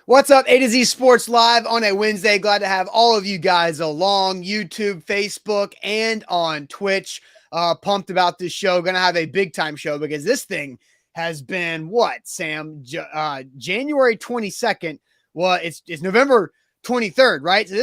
What's up, A to Z Sports Live on a Wednesday. Glad to have all of you guys along YouTube, Facebook, and on Twitch. Pumped about this show. Going to have a big time show because this thing has been what, Sam? January 22nd. Well, it's November 23rd, right? So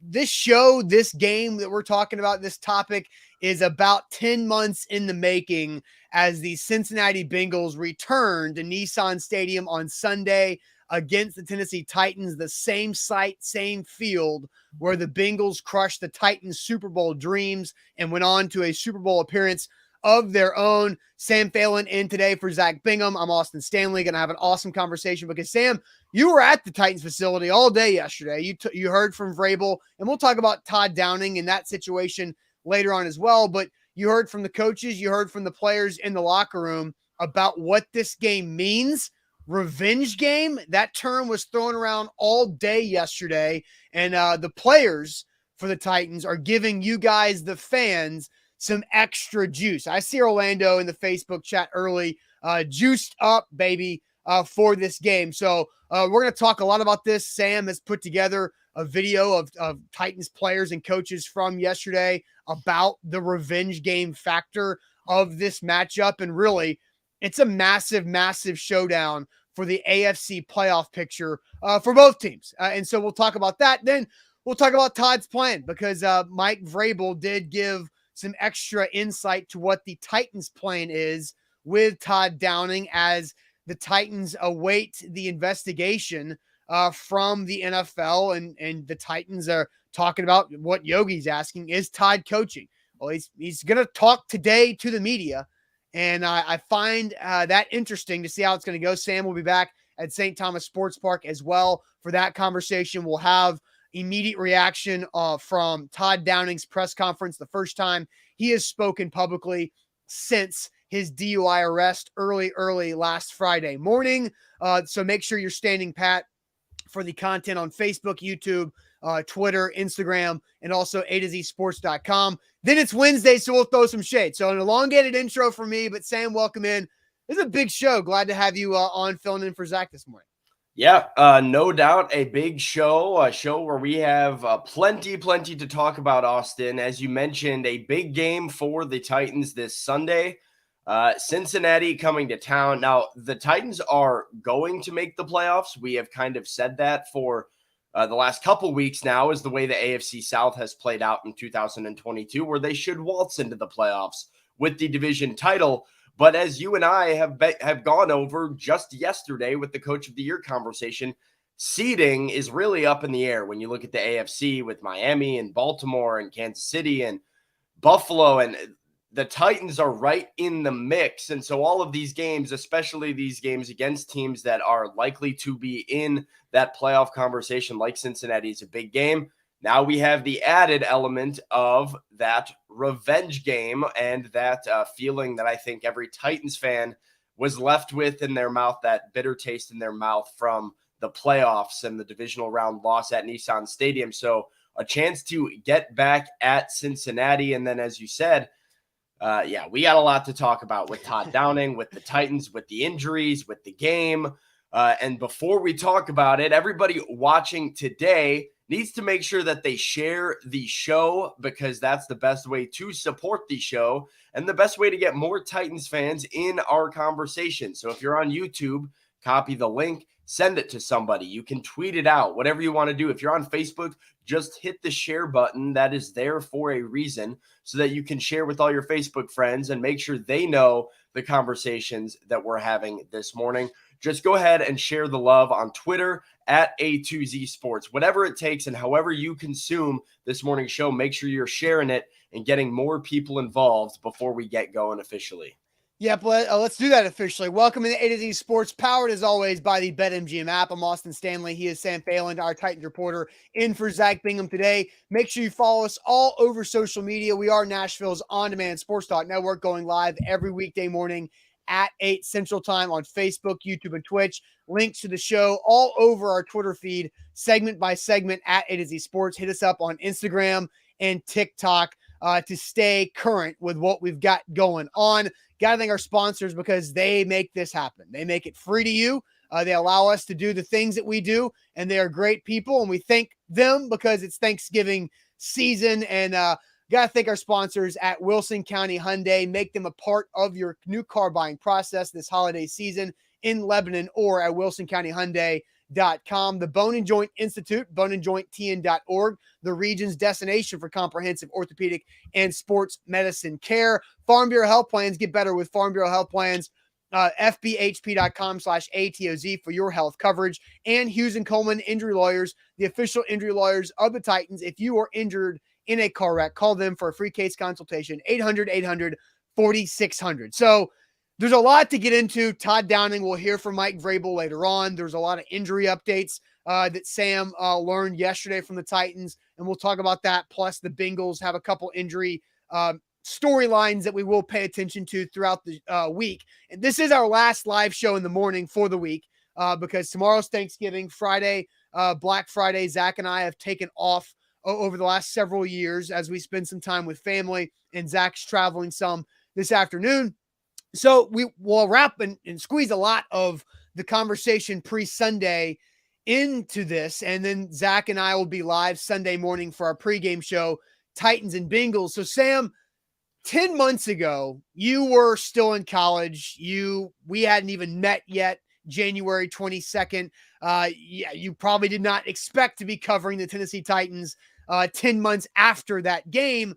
this show, this game that we're talking about, this topic is about 10 months in the making as the Cincinnati Bengals return to Nissan Stadium on Sunday against the Tennessee Titans, the same site, same field where the Bengals crushed the Titans' Super Bowl dreams and went on to a Super Bowl appearance of their own. Sam Phelan in today for Zach Bingham. I'm Austin Stanley. Going to have an awesome conversation because, Sam, you were at the Titans facility all day yesterday. You heard from Vrabel, and we'll talk about Todd Downing and that situation later on as well. But you heard from the coaches, you heard from the players in the locker room about what this game means. Revenge game, that term was thrown around all day yesterday, and the players for the Titans are giving you guys, the fans, some extra juice. I see Orlando in the Facebook chat early, juiced up, baby, for this game. So we're going to talk a lot about this. Sam has put together a video of Titans players and coaches from yesterday about the revenge game factor of this matchup, and really, it's a massive, massive showdown for the AFC playoff picture for both teams. And so we'll talk about that. Then we'll talk about Todd's plan because Mike Vrabel did give some extra insight to what the Titans' plan is with Todd Downing as the Titans await the investigation from the NFL. And the Titans are talking about what Yogi's asking, is Todd coaching? Well, he's going to talk today to the media. And I find that interesting to see how it's going to go. Sam will be back at St. Thomas Sports Park as well for that conversation. We'll have immediate reaction from Todd Downing's press conference, the first time he has spoken publicly since his DUI arrest early last Friday morning. So make sure you're standing pat for the content on Facebook, YouTube, Twitter, Instagram, and also A to Z Sports.com. Then it's Wednesday, so we'll throw some shade. So an elongated intro for me, but Sam, welcome in. This is a big show. Glad to have you on filling in for Zach this morning. Yeah, no doubt a big show, a show where we have plenty to talk about, Austin. As you mentioned, a big game for the Titans this Sunday. Cincinnati coming to town. Now, the Titans are going to make the playoffs. We have kind of said that for the last couple weeks now, is the way the AFC South has played out in 2022, where they should waltz into the playoffs with the division title. But as you and I have gone over just yesterday with the Coach of the Year conversation, seeding is really up in the air when you look at the AFC with Miami and Baltimore and Kansas City and Buffalo, and the Titans are right in the mix. And so all of these games, especially these games against teams that are likely to be in that playoff conversation like Cincinnati, is a big game. Now we have the added element of that revenge game and that feeling that I think every Titans fan was left with in their mouth, that bitter taste in their mouth from the playoffs and the divisional round loss at Nissan Stadium. So a chance to get back at Cincinnati. And then, as you said, we got a lot to talk about with Todd Downing, with the Titans, with the injuries, with the game. And before we talk about it, everybody watching today needs to make sure that they share the show, because that's the best way to support the show and the best way to get more Titans fans in our conversation. So if you're on YouTube, copy the link, send it to somebody. You can tweet it out, whatever you want to do. If you're on Facebook, just hit the share button. That is there for a reason, so that you can share with all your Facebook friends and make sure they know the conversations that we're having this morning. Just go ahead and share the love on Twitter at A2Z Sports. Whatever it takes and however you consume this morning's show, make sure you're sharing it and getting more people involved before we get going officially. Yep, let's do that officially. Welcome to A to Z Sports, powered as always by the BetMGM app. I'm Austin Stanley. He is Sam Phelan, our Titans reporter, in for Zach Bingham today. Make sure you follow us all over social media. We are Nashville's on-demand sports talk network, going live every weekday morning at 8 Central Time on Facebook, YouTube, and Twitch. Links to the show all over our Twitter feed, segment by segment at A to Z Sports. Hit us up on Instagram and TikTok to stay current with what we've got going on. Got to thank our sponsors because they make this happen. They make it free to you. They allow us to do the things that we do, and they are great people, and we thank them because it's Thanksgiving season. And got to thank our sponsors at Wilson County Hyundai. Make them a part of your new car buying process this holiday season in Lebanon or at wilsoncountyhyundai.com. The Bone and Joint Institute, boneandjointtn.org, the region's destination for comprehensive orthopedic and sports medicine care. Farm Bureau Health Plans. Get better with Farm Bureau Health Plans. FBHP.com/ATOZ for your health coverage. And Hughes and Coleman Injury Lawyers, the official injury lawyers of the Titans. If you are injured in a car wreck, call them for a free case consultation, 800-800-4600. So there's a lot to get into. Todd Downing, will hear from Mike Vrabel later on. There's a lot of injury updates that Sam learned yesterday from the Titans, and we'll talk about that. Plus the Bengals have a couple injury storylines that we will pay attention to throughout the week. And this is our last live show in the morning for the week because tomorrow's Thanksgiving. Friday, Black Friday, Zach and I have taken off over the last several years as we spend some time with family, and Zach's traveling some this afternoon. So we will wrap and squeeze a lot of the conversation pre-Sunday into this, and then Zach and I will be live Sunday morning for our pregame show, Titans and Bengals. So Sam, 10 months ago, you were still in college. We hadn't even met yet, January 22nd. You probably did not expect to be covering the Tennessee Titans 10 months after that game.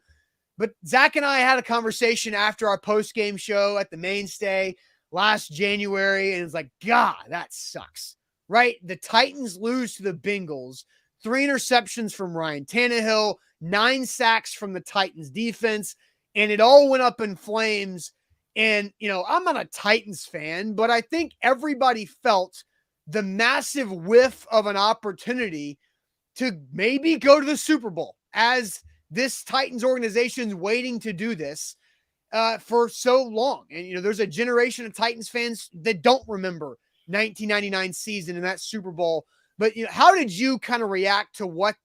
But Zach and I had a conversation after our post-game show at the Mainstay last January, and it's like, God, that sucks, right? The Titans lose to the Bengals, 3 interceptions from Ryan Tannehill, 9 sacks from the Titans defense, and it all went up in flames. And, I'm not a Titans fan, but I think everybody felt the massive whiff of an opportunity to maybe go to the Super Bowl, as this Titans organization's waiting to do this for so long. And, there's a generation of Titans fans that don't remember 1999 season and that Super Bowl. But, how did you kind of react to what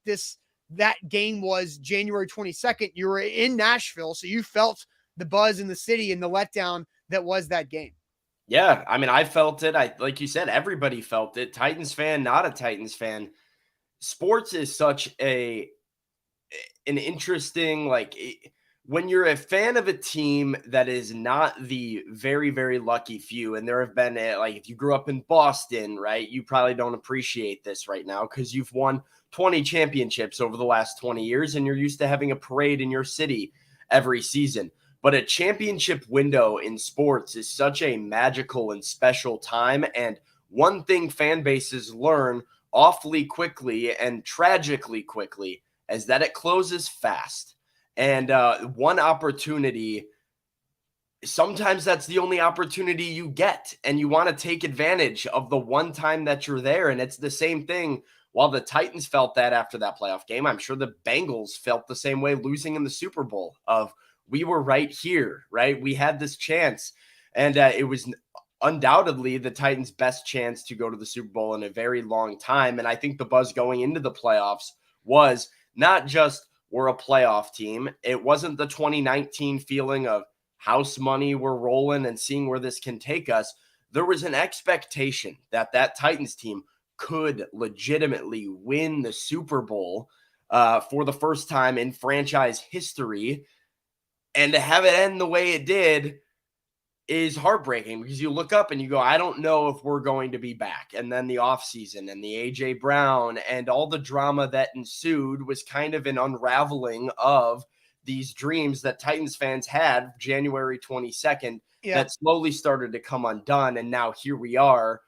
that game was January 22nd? You were in Nashville, so you felt the buzz in the city and the letdown that was that game. Yeah, I mean, I felt it. Like you said, everybody felt it. Titans fan, not a Titans fan. Sports is such an interesting, when you're a fan of a team that is not the very, very lucky few, and there have been, if you grew up in Boston, right, you probably don't appreciate this right now because you've won 20 championships over the last 20 years, and you're used to having a parade in your city every season. But a championship window in sports is such a magical and special time. And one thing fan bases learn awfully quickly and tragically quickly is that it closes fast. And one opportunity, sometimes that's the only opportunity you get. And you want to take advantage of the one time that you're there. And it's the same thing. While the Titans felt that after that playoff game, I'm sure the Bengals felt the same way losing in the Super Bowl of, we were right here, right? We had this chance. And it was undoubtedly the Titans' best chance to go to the Super Bowl in a very long time. And I think the buzz going into the playoffs was not just we're a playoff team. It wasn't the 2019 feeling of house money, we're rolling and seeing where this can take us. There was an expectation that Titans team could legitimately win the Super Bowl for the first time in franchise history. And to have it end the way it did is heartbreaking because you look up and you go, I don't know if we're going to be back. And then the offseason and the A.J. Brown and all the drama that ensued was kind of an unraveling of these dreams that Titans fans had January 22nd that slowly started to come undone. And now here we are.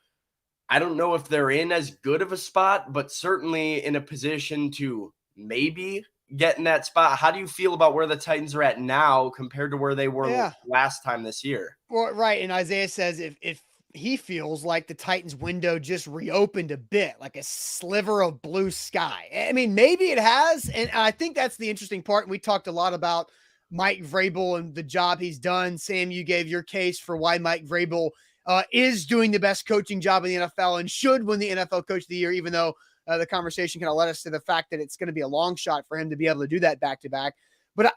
I don't know if they're in as good of a spot, but certainly in a position to maybe get in that spot. How do you feel about where the Titans are at now compared to where they were last time this year? Well, right. And Isaiah says if he feels like the Titans window just reopened a bit, like a sliver of blue sky. I mean, maybe it has. And I think that's the interesting part. We talked a lot about Mike Vrabel and the job he's done. Sam, you gave your case for why Mike Vrabel is doing the best coaching job in the NFL and should win the NFL Coach of the Year, even though the conversation kind of led us to the fact that it's going to be a long shot for him to be able to do that back-to-back. But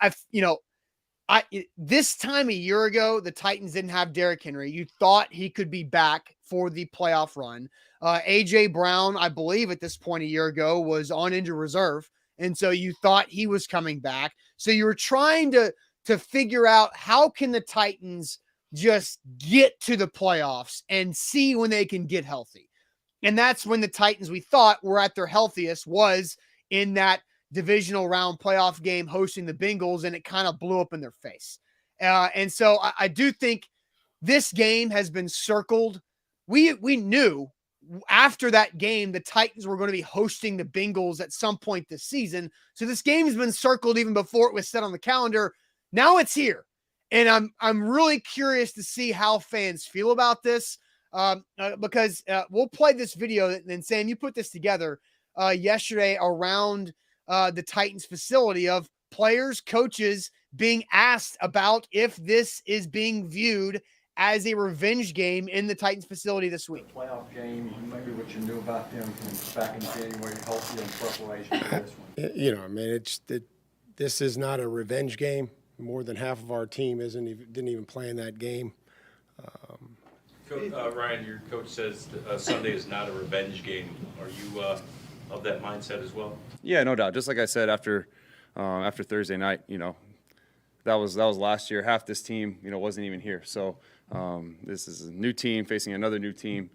This time a year ago, the Titans didn't have Derrick Henry. You thought he could be back for the playoff run. A.J. Brown, I believe at this point a year ago, was on injured reserve. And so you thought he was coming back. So you were trying to figure out how can the Titans just get to the playoffs and see when they can get healthy. And that's when the Titans, we thought, were at their healthiest, was in that divisional round playoff game hosting the Bengals, and it kind of blew up in their face. And so I do think this game has been circled. We knew after that game the Titans were going to be hosting the Bengals at some point this season. So this game has been circled even before it was set on the calendar. Now it's here. And I'm really curious to see how fans feel about this. Because we'll play this video, and Sam, you put this together yesterday around the Titans facility of players, coaches being asked about if this is being viewed as a revenge game in the Titans facility this week. Playoff game, maybe what you knew about them back in January, healthy in preparation for this one. You know, I mean, this is not a revenge game. More than half of our team didn't even play in that game. Ryan, your coach says Sunday is not a revenge game. Are you of that mindset as well? Yeah, no doubt. Just like I said after Thursday night, you know, that was last year. Half this team, you know, wasn't even here. So this is a new team facing another new team.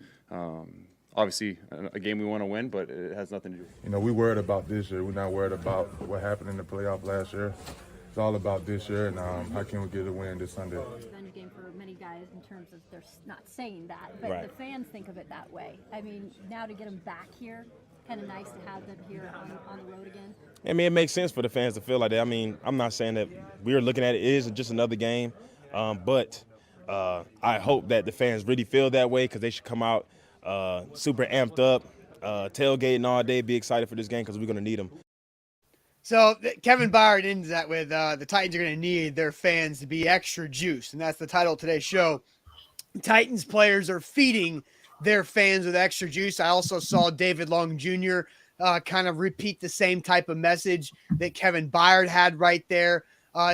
Obviously, a game we want to win, but it has nothing to do. You know, we worried about this year. We're not worried about what happened in the playoff last year. It's all about this year, and how can we get a win this Sunday. Revenge game for many guys in terms of they're not saying that, but Right. The fans think of it that way. I mean, now to get them back here, kind of nice to have them here on the road again. I mean, it makes sense for the fans to feel like that. I mean, I'm not saying that we're looking at it is just another game, but I hope that the fans really feel that way because they should come out super amped up, tailgating all day, be excited for this game because we're going to need them. So Kevin Byard ends that with the Titans are going to need their fans to be extra juiced, and that's the title of today's show. Titans players are feeding their fans with extra juice. I also saw David Long Jr. Kind of repeat the same type of message that Kevin Byard had right there.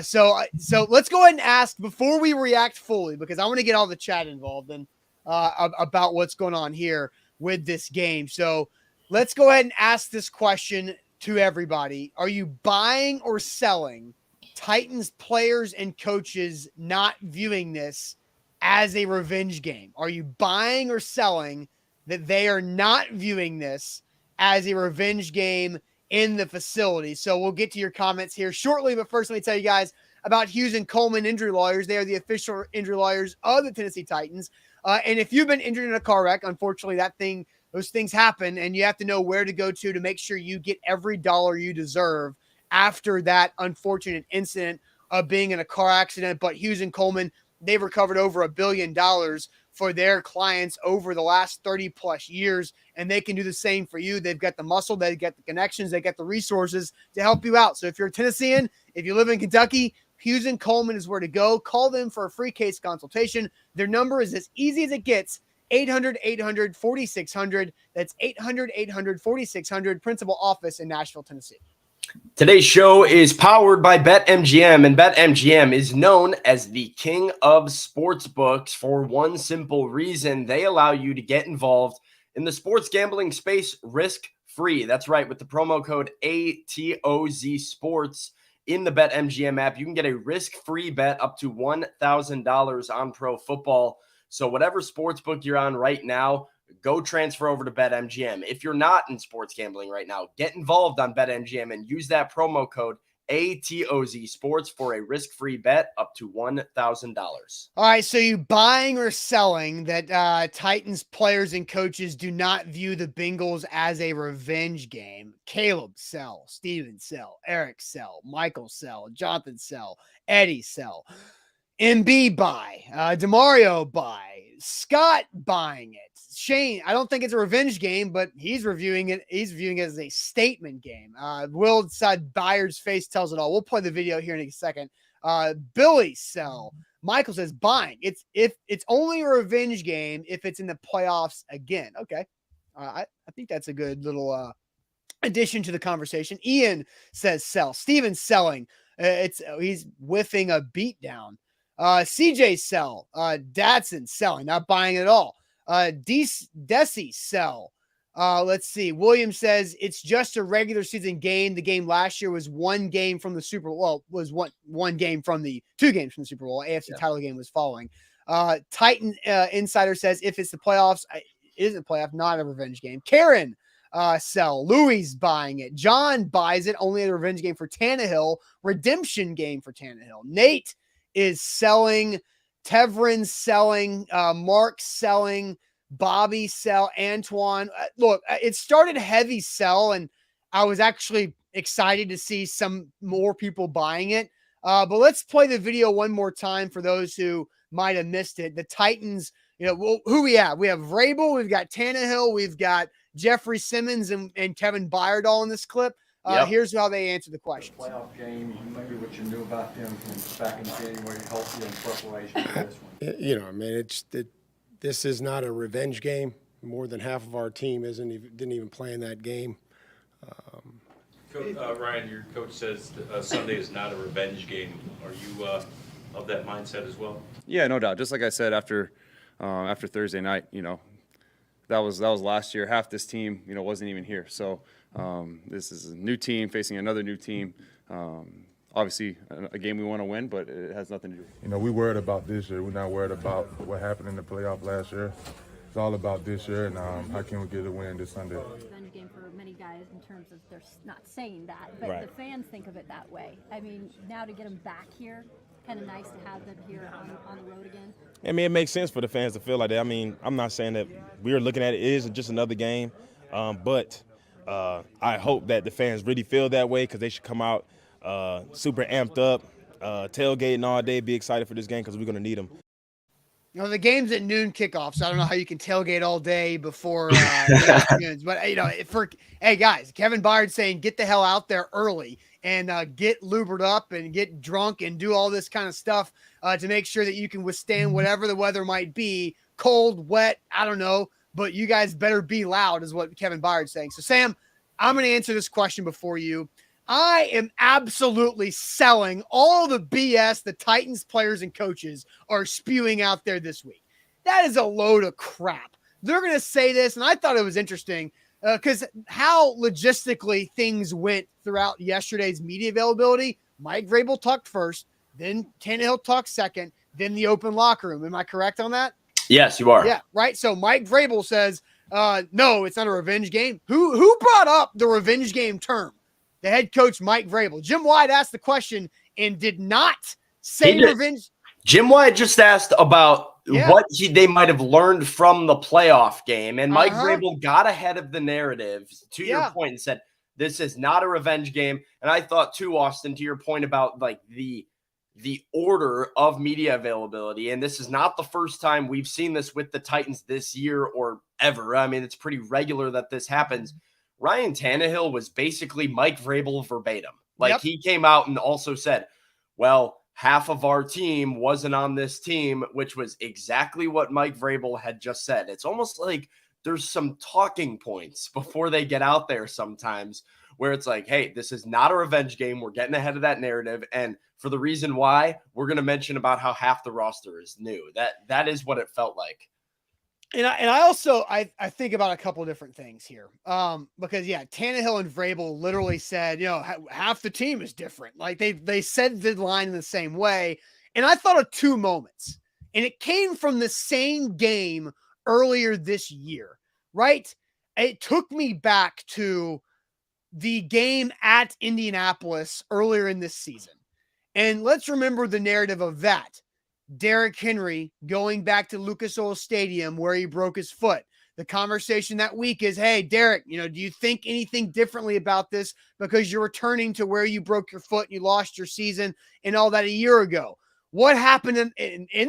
So let's go ahead and ask before we react fully, because I want to get all the chat involved and about what's going on here with this game. So let's go ahead and ask this question to everybody. Are you buying or selling Titans players and coaches not viewing this as a revenge game? Are you buying or selling that they are not viewing this as a revenge game in the facility? So we'll get to your comments here shortly, but first let me tell you guys about Hughes and Coleman Injury Lawyers. They are the official injury lawyers of the Tennessee Titans. And if you've been injured in a car wreck, unfortunately those things happen, and you have to know where to go to make sure you get every dollar you deserve after that unfortunate incident of being in a car accident. But Hughes and Coleman, they've recovered over $1 billion for their clients over the last 30 plus years, and they can do the same for you. They've got the muscle, they've got the connections, they got the resources to help you out. So if you're a Tennessean, if you live in Kentucky, Hughes and Coleman is where to go. Call them for a free case consultation. Their number is as easy as it gets. 800-800-4600. That's 800-800-4600. Principal office in Nashville, Tennessee. Today's show is powered by BetMGM, and BetMGM is known as the king of sportsbooks for one simple reason. They allow you to get involved in the sports gambling space risk-free. That's right. With the promo code ATOZ Sports in the BetMGM app, you can get a risk-free bet up to $1,000 on pro football. So whatever sportsbook you're on right now, go transfer over to BetMGM. If you're not in sports gambling right now, get involved on BetMGM and use that promo code ATOZ Sports for a risk-free bet up to $1,000. All right, so you buying or selling that Titans players and coaches do not view the Bengals as a revenge game? Caleb, sell. Steven, sell. Eric, sell. Michael, sell. Jonathan, sell. Eddie, sell. MB, buy. DeMario, buy. Scott, buying it. Shane, I don't think it's a revenge game, but he's viewing it as a statement game. Will said Byard's face tells it all. We'll play the video here in a second. Billy, sell. Michael says buying. It's only a revenge game if it's in the playoffs again. Okay. I think that's a good little addition to the conversation. Ian says sell. Steven's selling. He's whiffing a beatdown. CJ sell. Datsun selling, not buying at all. Desi sell. Let's see. William says it's just a regular season game. The game last year was one game from the Super Bowl. Well, was one game from the 2 games from the Super Bowl. AFC title game was following. Titan Insider says if it's the playoffs, it isn't playoff, not a revenge game. Karen sell. Louis buying it. John buys it. Only a revenge game for Tannehill. Redemption game for Tannehill. Nate is selling. Tevrin selling. Mark selling. Bobby sell. Antoine. Look, it started heavy sell, and I was actually excited to see some more people buying it. But let's play the video one more time for those who might have missed it. The Titans, who we have? We have Vrabel, we've got Tannehill, we've got Jeffrey Simmons and Kevin Byard all in this clip. Here's how they answer the question. Playoff game, maybe what you knew about them from back in January helped you in preparation for this one. This is not a revenge game. More than half of our team didn't even play in that game. Ryan, your coach says Sunday is not a revenge game. Are you of that mindset as well? Yeah, no doubt. Just like I said after Thursday night, that was last year. Half this team, wasn't even here. So this is a new team facing another new team. Obviously, a game we want to win, but it has nothing to do. We worried about this year. We're not worried about what happened in the playoff last year. It's all about this year, and how can we get a win this Sunday? Revenge game for many guys in terms of they're not saying that, but Right. the fans think of it that way. I mean, now to get them back here, kind of nice to have them here on the road again. I mean, it makes sense for the fans to feel like that. I mean, I'm not saying that we're looking at it is just another game, but I hope that the fans really feel that way because they should come out super amped up, tailgating all day, be excited for this game because we're going to need them. The game's at noon kickoff, so I don't know how you can tailgate all day before the afternoons. But, hey, guys, Kevin Byard saying get the hell out there early and get lubered up and get drunk and do all this kind of stuff to make sure that you can withstand whatever the weather might be, cold, wet, I don't know. But you guys better be loud is what Kevin Byard's saying. So, Sam, I'm going to answer this question before you. I am absolutely selling all the BS the Titans players and coaches are spewing out there this week. That is a load of crap. They're going to say this, and I thought it was interesting because how logistically things went throughout yesterday's media availability. Mike Vrabel talked first, then Tannehill talked second, then the open locker room. Am I correct on that? Yes, you are. Yeah, right. So Mike Vrabel says, no, it's not a revenge game. Who brought up the revenge game term? The head coach, Mike Vrabel. Jim White asked the question and did not say revenge. Jim White just asked about what they might have learned from the playoff game. And Mike Vrabel got ahead of the narrative, to your point, and said, this is not a revenge game. And I thought, too, Austin, to your point about like the order of media availability. And this is not the first time we've seen this with the Titans this year or ever. I mean, it's pretty regular that this happens. Ryan Tannehill was basically Mike Vrabel verbatim. He came out and also said, well, half of our team wasn't on this team, which was exactly what Mike Vrabel had just said. It's almost like there's some talking points before they get out there sometimes where it's like, hey, this is not a revenge game. We're getting ahead of that narrative. And for the reason why, we're going to mention about how half the roster is new. That is what it felt like. And I also think about a couple of different things here. Because Tannehill and Vrabel literally said, half the team is different. Like they said the line in the same way. And I thought of 2 moments. And it came from the same game earlier this year, right? It took me back to the game at Indianapolis earlier in this season. And let's remember the narrative of that. Derrick Henry going back to Lucas Oil Stadium where he broke his foot. The conversation that week is, hey, Derrick, do you think anything differently about this because you're returning to where you broke your foot and you lost your season and all that a year ago? What happened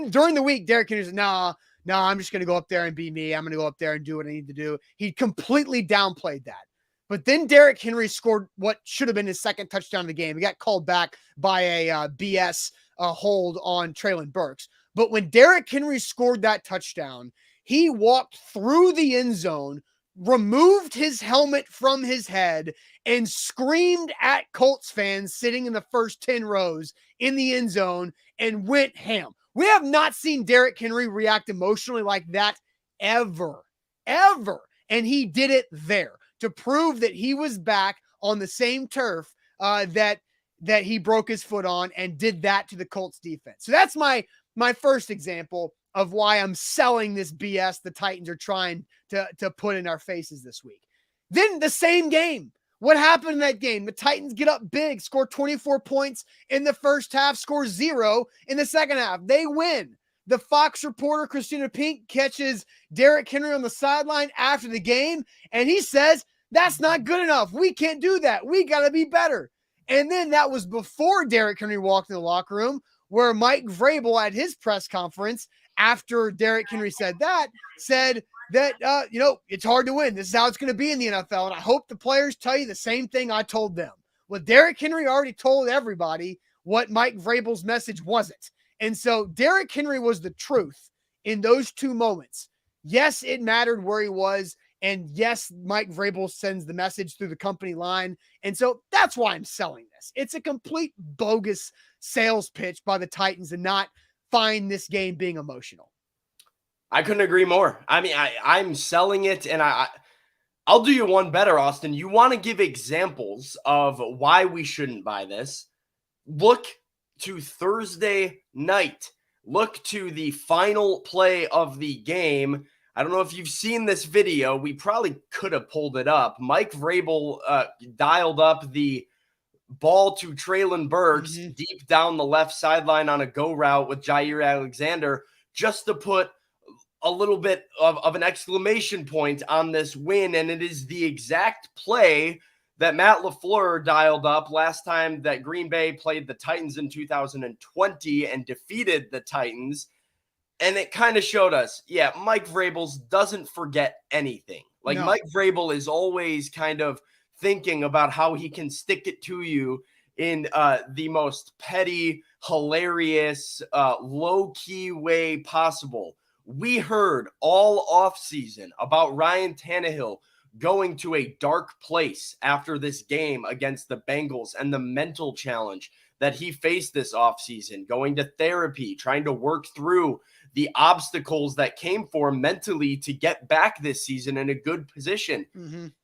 during the week? Derrick Henry said, no, I'm just going to go up there and be me. I'm going to go up there and do what I need to do. He completely downplayed that. But then Derrick Henry scored what should have been his second touchdown of the game. He got called back by a BS hold on Treylon Burks. But when Derrick Henry scored that touchdown, he walked through the end zone removed his helmet from his head and screamed at Colts fans sitting in the first 10 rows in the end zone and went ham. We have not seen Derrick Henry react emotionally like that ever. And he did it there to prove that he was back on the same turf that he broke his foot on, and did that to the Colts defense. So that's my first example of why I'm selling this BS the Titans are trying to put in our faces this week. Then the same game. What happened in that game? The Titans get up big, score 24 points in the first half, score 0 in the second half. They win. The Fox reporter, Christina Pink, catches Derrick Henry on the sideline after the game, and he says, that's not good enough. We can't do that. We got to be better. And then that was before Derrick Henry walked in the locker room, where Mike Vrabel at his press conference after Derrick Henry said that it's hard to win. This is how it's going to be in the NFL. And I hope the players tell you the same thing I told them. Well, Derrick Henry already told everybody what Mike Vrabel's message wasn't. And so Derrick Henry was the truth in those two moments. Yes, it mattered where he was. And yes, Mike Vrabel sends the message through the company line. And so that's why I'm selling this. It's a complete bogus sales pitch by the Titans and not find this game being emotional. I couldn't agree more. I mean, I'm selling it, and I'll do you one better, Austin. You want to give examples of why we shouldn't buy this? Look to Thursday night. Look to the final play of the game. I don't know if you've seen this video. We probably could have pulled it up. Mike Vrabel dialed up the ball to Traylon Burks deep down the left sideline on a go route with Jair Alexander, just to put a little bit of an exclamation point on this win. And it is the exact play that Matt LaFleur dialed up last time that Green Bay played the Titans in 2020 and defeated the Titans. And it kind of showed us, yeah, Mike Vrabel doesn't forget anything. Like, no. Mike Vrabel is always kind of thinking about how he can stick it to you in the most petty, hilarious, low-key way possible. We heard all offseason about Ryan Tannehill going to a dark place after this game against the Bengals and the mental challenge that he faced this offseason, going to therapy, trying to work through the obstacles that came for him mentally to get back this season in a good position.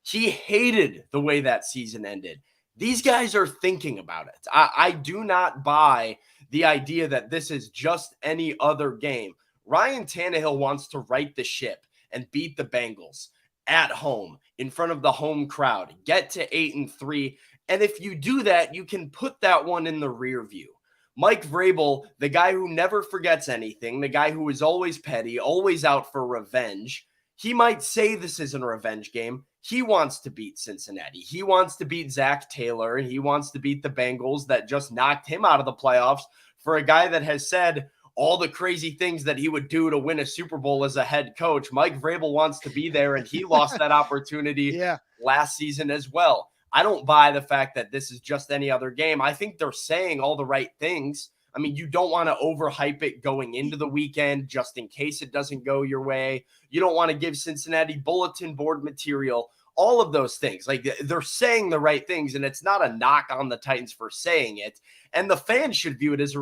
He hated the way that season ended. These guys are thinking about it. I do not buy the idea that this is just any other game. Ryan Tannehill wants to right the ship and beat the Bengals at home in front of the home crowd, get to 8-3. And if you do that, you can put that one in the rear view. Mike Vrabel, the guy who never forgets anything, the guy who is always petty, always out for revenge, he might say this isn't a revenge game. He wants to beat Cincinnati. He wants to beat Zach Taylor, and he wants to beat the Bengals that just knocked him out of the playoffs, for a guy that has said all the crazy things that he would do to win a Super Bowl as a head coach. Mike Vrabel wants to be there, and he lost that opportunity last season as well. I don't buy the fact that this is just any other game. I think they're saying all the right things. I mean, you don't want to overhype it going into the weekend just in case it doesn't go your way. You don't want to give Cincinnati bulletin board material, all of those things. Like, they're saying the right things, and it's not a knock on the Titans for saying it. And the fans should view it as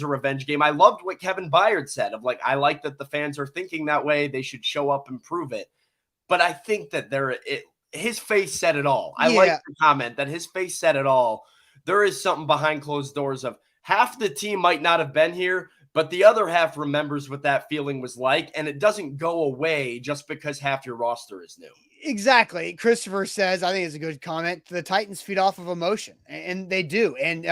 a revenge game. I loved what Kevin Byard said of, like, I like that the fans are thinking that way. They should show up and prove it. But I think that his face said it all. I like the comment that his face said it all. There is something behind closed doors of half the team might not have been here, but the other half remembers what that feeling was like, and it doesn't go away just because half your roster is new. Exactly. Christopher says, I think it's a good comment, the Titans feed off of emotion, and they do. And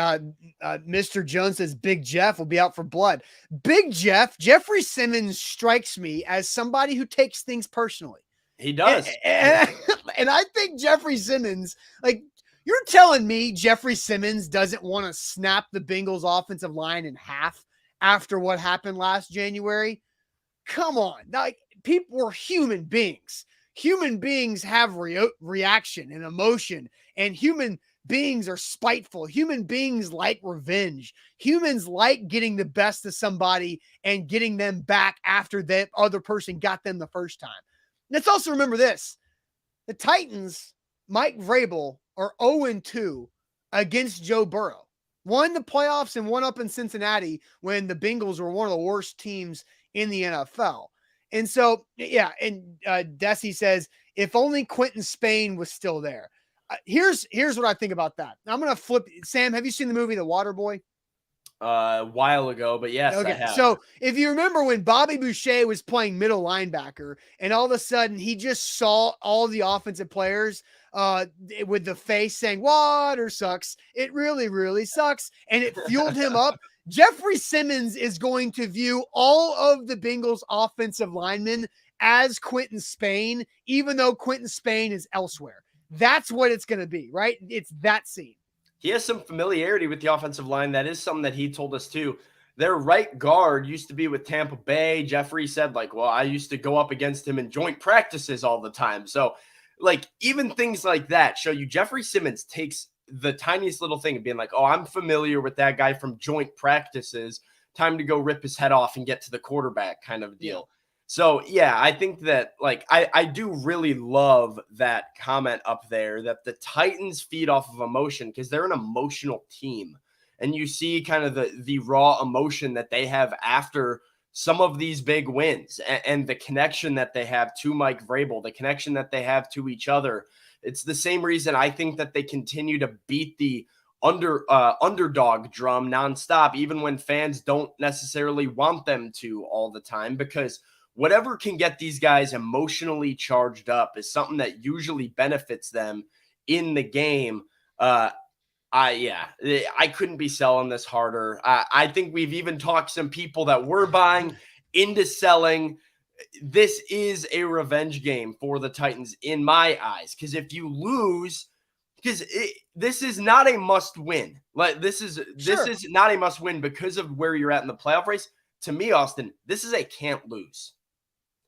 Mr. Jones says Big Jeff will be out for blood. Big Jeff, Jeffrey Simmons strikes me as somebody who takes things personally. He does. And I think Jeffrey Simmons, like, you're telling me Jeffrey Simmons doesn't want to snap the Bengals offensive line in half after what happened last January? Come on. Like, people were human beings. Human beings have reaction and emotion, and human beings are spiteful. Human beings like revenge. Humans like getting the best of somebody and getting them back after that other person got them the first time. Let's also remember this. The Titans, Mike Vrabel, are 0-2 against Joe Burrow. Won the playoffs and won up in Cincinnati when the Bengals were one of the worst teams in the NFL. And so, yeah, and Desi says, if only Quentin Spain was still there. Here's what I think about that. I'm going to flip. Sam, have you seen the movie The Waterboy? A while ago, but yes, I Okay, have. so if you remember when Bobby Boucher was playing middle linebacker, and all of a sudden he just saw all the offensive players with the face saying, water sucks. It really, really sucks. And it fueled him up. Jeffrey Simmons is going to view all of the Bengals offensive linemen as Quentin Spain, even though Quentin Spain is elsewhere. That's what it's going to be, right? It's that scene. He has some familiarity with the offensive line. That is something that he told us too. Their right guard used to be with Tampa Bay. Jeffrey said, like, well, I used to go up against him in joint practices all the time. So, like, even things like that show you Jeffrey Simmons takes the tiniest little thing and being like, oh, I'm familiar with that guy from joint practices. Time to go rip his head off and get to the quarterback kind of deal. Yeah. So, yeah, I think that, like, I do really love that comment up there that the Titans feed off of emotion because they're an emotional team. And you see kind of the raw emotion that they have after some of these big wins and the connection that they have to Mike Vrabel, the connection that they have to each other. It's the same reason I think that they continue to beat the underdog drum nonstop, even when fans don't necessarily want them to all the time, because whatever can get these guys emotionally charged up is something that usually benefits them in the game. I couldn't be selling this harder. I think we've even talked some people that were buying into selling. This is a revenge game for the Titans in my eyes, because if you lose, because this is not a must win. Like this is not a must win because of where you're at in the playoff race. To me, Austin, this is a can't lose.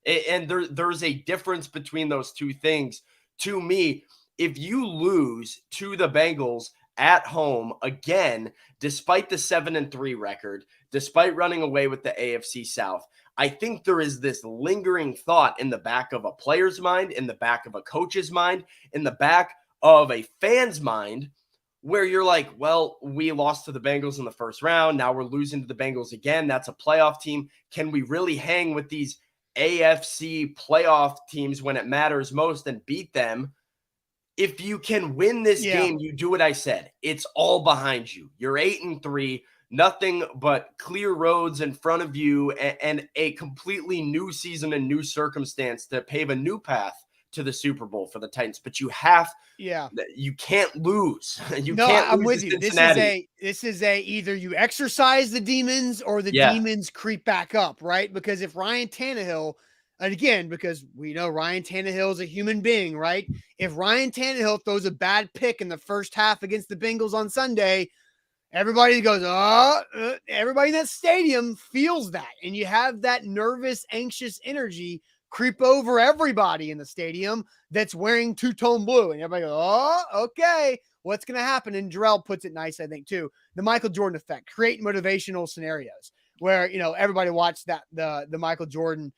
And there's a difference between those two things. To me, if you lose to the Bengals at home again, despite the 7-3 record, despite running away with the AFC South, I think there is this lingering thought in the back of a player's mind, in the back of a coach's mind, in the back of a fan's mind, where you're like, well, we lost to the Bengals in the first round. Now we're losing to the Bengals again. That's a playoff team. Can we really hang with these AFC playoff teams when it matters most and beat them? If you can win this game, you do what I said. It's all behind you. You're 8-3, nothing but clear roads in front of you, and a completely new season and new circumstance to pave a new path to the Super Bowl for the Titans. But you can't lose. I'm with you. This is a either you exercise the demons or the demons creep back up, right? Because if Ryan Tannehill, and again, because we know Ryan Tannehill is a human being, right? If Ryan Tannehill throws a bad pick in the first half against the Bengals on Sunday, everybody goes, everybody in that stadium feels that. And you have that nervous, anxious energy creep over everybody in the stadium that's wearing two-tone blue. And everybody goes, okay, what's going to happen? And Jarrell puts it nice, I think, too. The Michael Jordan effect, create motivational scenarios where, everybody watched the Michael Jordan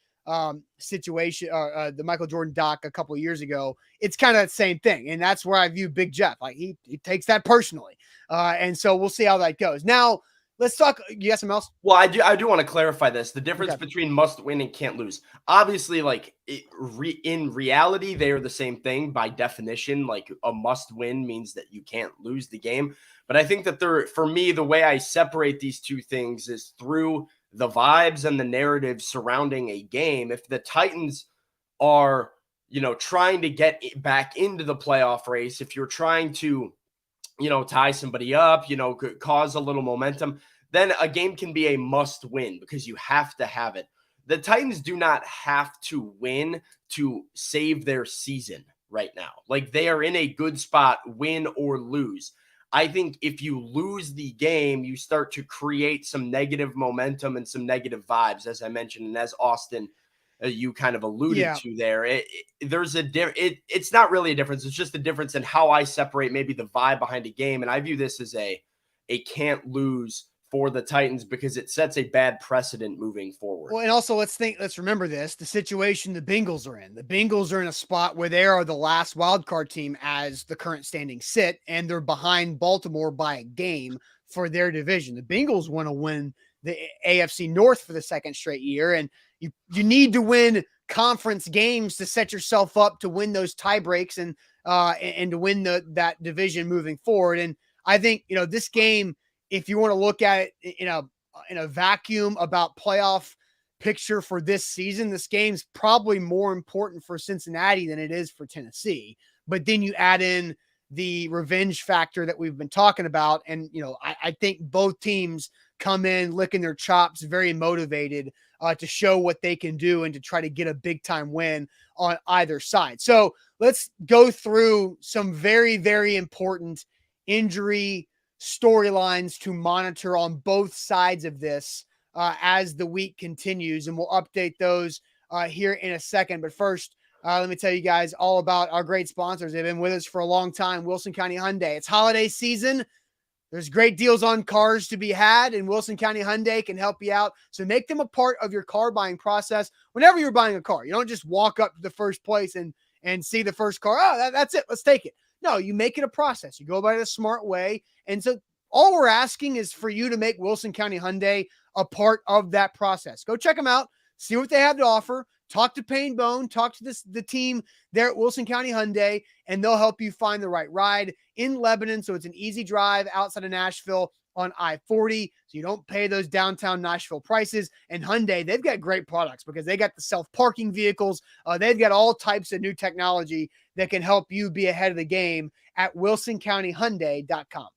situation, the Michael Jordan doc a couple of years ago. It's kind of that same thing. And that's where I view Big Jeff. Like he takes that personally. And so we'll see how that goes. Now, let's talk. You got something else? Well, I do want to clarify this. The difference between must win and can't lose. Obviously, like in reality, they are the same thing by definition. Like a must win means that you can't lose the game. But I think that for me, the way I separate these two things is through the vibes and the narrative surrounding a game. If the Titans are, trying to get back into the playoff race, if you're trying to, tie somebody up, cause a little momentum, then a game can be a must win because you have to have it. The Titans do not have to win to save their season right now. Like they are in a good spot, win or lose. I think if you lose the game, you start to create some negative momentum and some negative vibes, as I mentioned, and as Austin, you kind of alluded to there. It's not really a difference. It's just a difference in how I separate maybe the vibe behind a game, and I view this as a can't lose for the Titans because it sets a bad precedent moving forward. Well, and also let's remember this, the situation the Bengals are in. The Bengals are in a spot where they are the last wild card team as the current standings sit, and they're behind Baltimore by a game for their division. The Bengals want to win the AFC North for the second straight year, and you need to win conference games to set yourself up to win those tie breaks and to win that division moving forward. And I think, this game, if you want to look at it in a vacuum about playoff picture for this season, this game's probably more important for Cincinnati than it is for Tennessee. But then you add in the revenge factor that we've been talking about. And, I think both teams come in licking their chops, very motivated to show what they can do and to try to get a big time win on either side. So let's go through some very, very important injury storylines to monitor on both sides of this as the week continues. And we'll update those here in a second. But first, let me tell you guys all about our great sponsors. They've been with us for a long time. Wilson County Hyundai. It's holiday season. There's great deals on cars to be had, and Wilson County Hyundai can help you out. So make them a part of your car buying process whenever you're buying a car. You don't just walk up to the first place and see the first car. Oh, that's it. Let's take it. No, you make it a process. You go about it a smart way. And so all we're asking is for you to make Wilson County Hyundai a part of that process. Go check them out. See what they have to offer. Talk to Payne Bone. Talk to the team there at Wilson County Hyundai, and they'll help you find the right ride in Lebanon. So it's an easy drive outside of Nashville on I-40. So you don't pay those downtown Nashville prices. And Hyundai, they've got great products because they got the self-parking vehicles. They've got all types of new technology that can help you be ahead of the game at wilsoncountyhyundai.com.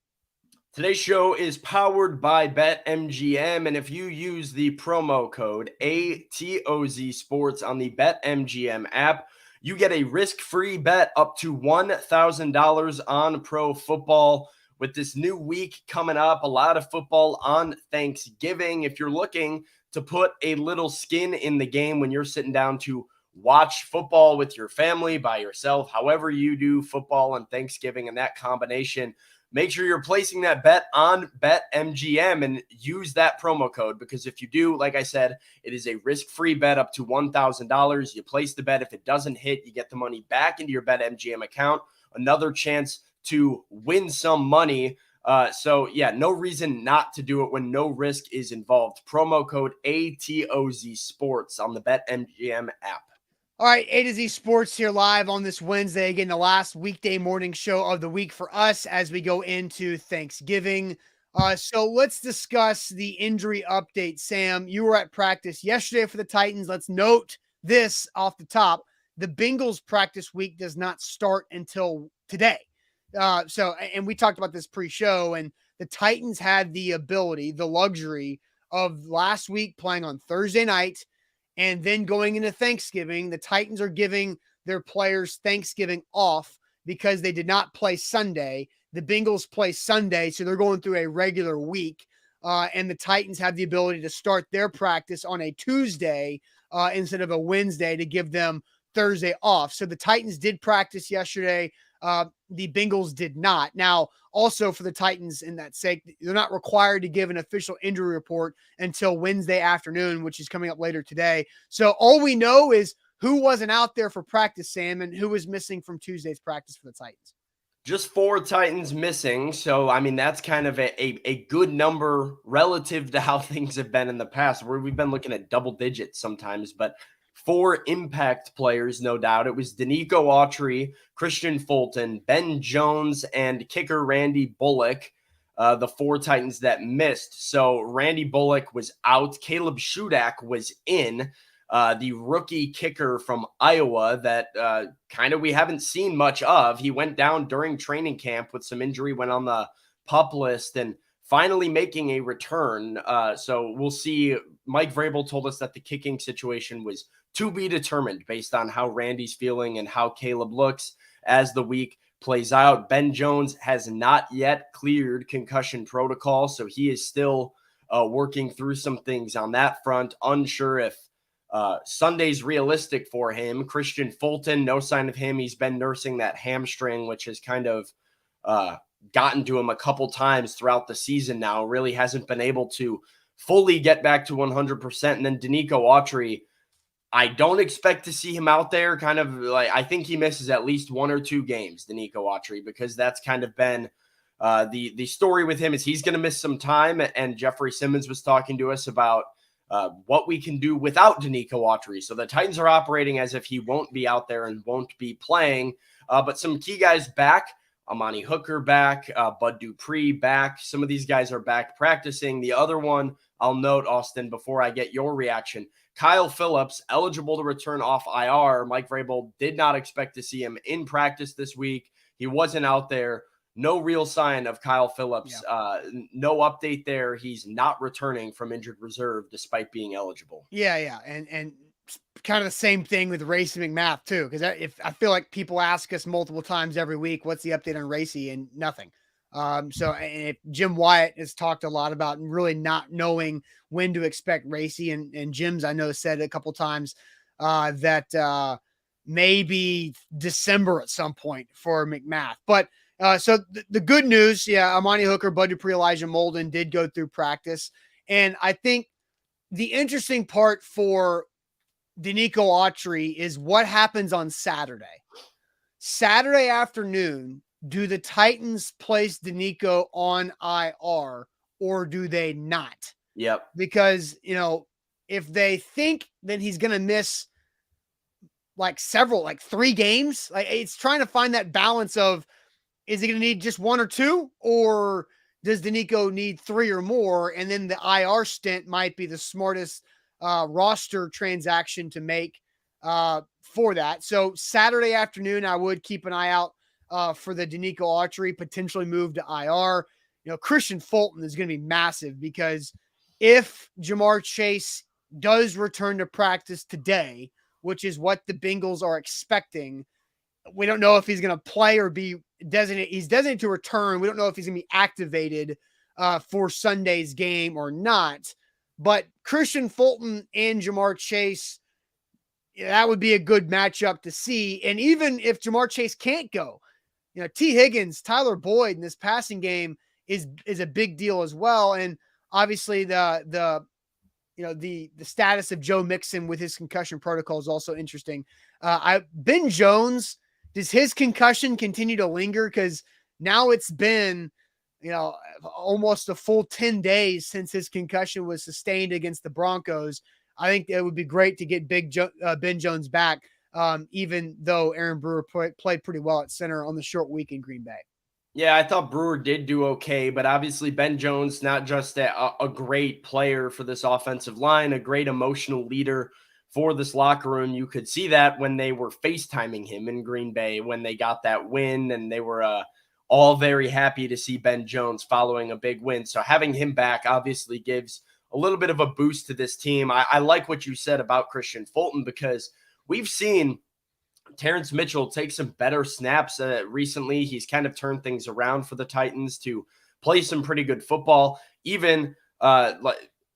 Today's show is powered by BetMGM, and if you use the promo code ATOZ Sports on the BetMGM app, you get a risk-free bet up to $1,000 on pro football. With this new week coming up, a lot of football on Thanksgiving. If you're looking to put a little skin in the game when you're sitting down to watch football with your family, by yourself, however you do football on Thanksgiving and that combination, make sure you're placing that bet on BetMGM and use that promo code, because if you do, like I said, it is a risk-free bet up to $1,000. You place the bet. If it doesn't hit, you get the money back into your BetMGM account. Another chance to win some money. So yeah, no reason not to do it when no risk is involved. Promo code ATOZ Sports on the BetMGM app. All right, A to Z Sports here live on this Wednesday. Again, the last weekday morning show of the week for us as we go into Thanksgiving. So let's discuss the injury update. Sam, you were at practice yesterday for the Titans. Let's note this off the top. The Bengals practice week does not start until today. And we talked about this pre-show, and the Titans had the ability, the luxury of last week playing on Thursday night. And then going into Thanksgiving, the Titans are giving their players Thanksgiving off because they did not play Sunday. The Bengals play Sunday, so they're going through a regular week. And the Titans have the ability to start their practice on a Tuesday instead of a Wednesday to give them Thursday off. So the Titans did practice yesterday. The Bengals did not. Now, also for the Titans, in that sake, they're not required to give an official injury report until Wednesday afternoon, which is coming up later today. So all we know is who wasn't out there for practice, Sam, and who was missing from Tuesday's practice for the Titans. Just 4 Titans missing. So, I mean, that's kind of a good number relative to how things have been in the past, where we've been looking at double digits sometimes, but 4 impact players, no doubt. It was Danico Autry, Christian Fulton, Ben Jones, and kicker Randy Bullock, the 4 Titans that missed. So Randy Bullock was out. Caleb Shudak was in, the rookie kicker from Iowa that we haven't seen much of. He went down during training camp with some injury, went on the PUP list, and finally making a return. So we'll see. Mike Vrabel told us that the kicking situation was to be determined based on how Randy's feeling and how Caleb looks as the week plays out. Ben Jones has not yet cleared concussion protocol, so he is still working through some things on that front. Unsure if Sunday's realistic for him. Christian Fulton, no sign of him. He's been nursing that hamstring, which has kind of gotten to him a couple times throughout the season now, really hasn't been able to fully get back to 100%. And then Danico Autry, I don't expect to see him out there. Kind of like, I think he misses at least 1 or 2 games, Danico Autry, because that's kind of been the story with him is he's going to miss some time. And Jeffrey Simmons was talking to us about what we can do without Danico Autry. So the Titans are operating as if he won't be out there and won't be playing. But some key guys back. Amani Hooker back, Bud Dupree back. Some of these guys are back practicing. The other one I'll note, Austin, before I get your reaction, Kyle Phillips, eligible to return off IR. Mike Vrabel did not expect to see him in practice this week. He wasn't out there. No real sign of Kyle Phillips. Yeah. No update there. He's not returning from injured reserve despite being eligible. Yeah. And kind of the same thing with Racy McMath too, because if I feel like people ask us multiple times every week, what's the update on Racy, and nothing. So and if Jim Wyatt has talked a lot about really not knowing when to expect Racy, and Jim's, I know, said a couple times that maybe December at some point for McMath. But so the good news, Amani Hooker, Bud Dupree, Elijah Molden did go through practice. And I think the interesting part for Danico Autry is what happens on Saturday. Saturday afternoon, do the Titans place Danico on IR or do they not? Yep. Because, if they think that he's going to miss like 3 games, like it's trying to find that balance of, is he going to need just 1 or 2, or does Danico need 3 or more? And then the IR stint might be the smartest roster transaction to make for that. So Saturday afternoon, I would keep an eye out for the Danico Autry potentially move to IR. Christian Fulton is going to be massive, because if Jamar Chase does return to practice today, which is what the Bengals are expecting, we don't know if he's going to play or be designated. He's designated to return. We don't know if he's going to be activated for Sunday's game or not. But Christian Fulton and Jamar Chase, that would be a good matchup to see. And even if Jamar Chase can't go, T. Higgins, Tyler Boyd in this passing game is a big deal as well. And obviously the status of Joe Mixon with his concussion protocol is also interesting. Ben Jones, does his concussion continue to linger? Because now it's been almost a full 10 days since his concussion was sustained against the Broncos. I think it would be great to get Ben Jones back, even though Aaron Brewer played pretty well at center on the short week in Green Bay. Yeah, I thought Brewer did do okay, but obviously Ben Jones, not just a great player for this offensive line, a great emotional leader for this locker room. You could see that when they were FaceTiming him in Green Bay, when they got that win, and they were all very happy to see Ben Jones following a big win. So having him back obviously gives a little bit of a boost to this team. I like what you said about Christian Fulton, because we've seen Terrence Mitchell take some better snaps recently. He's kind of turned things around for the Titans to play some pretty good football. Even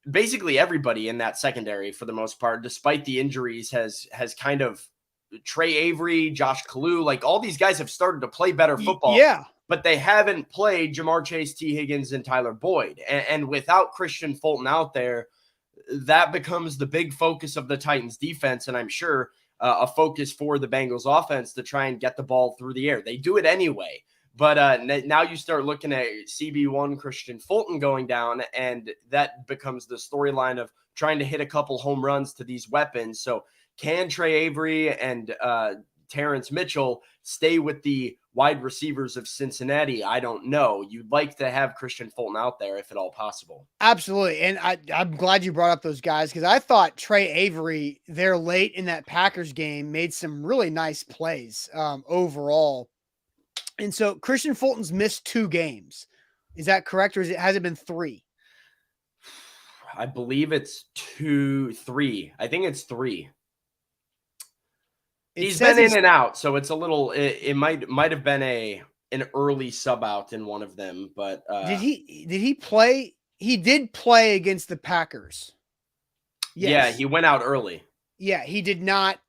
basically everybody in that secondary, for the most part, despite the injuries, has kind of Trey Avery, Josh Kalu, like all these guys have started to play better football. Yeah. But they haven't played Jamar Chase, T. Higgins, and Tyler Boyd. And without Christian Fulton out there, that becomes the big focus of the Titans defense. And I'm sure a focus for the Bengals offense to try and get the ball through the air. They do it anyway. But now you start looking at CB1 Christian Fulton going down, and that becomes the storyline of trying to hit a couple home runs to these weapons. So can Trey Avery and Terrence Mitchell stay with the wide receivers of Cincinnati? I don't know. You'd like to have Christian Fulton out there if at all possible. Absolutely. And I'm glad you brought up those guys, because I thought Trey Avery there late in that Packers game made some really nice plays overall. And so Christian Fulton's missed 2 games. Is that correct? Or has it been 3? I believe it's 3. I think it's 3. He's been in and out, so it's a little. It might have been an early sub out in one of them, but did he play? He did play against the Packers. Yes. Yeah, he went out early. Yeah, he did not.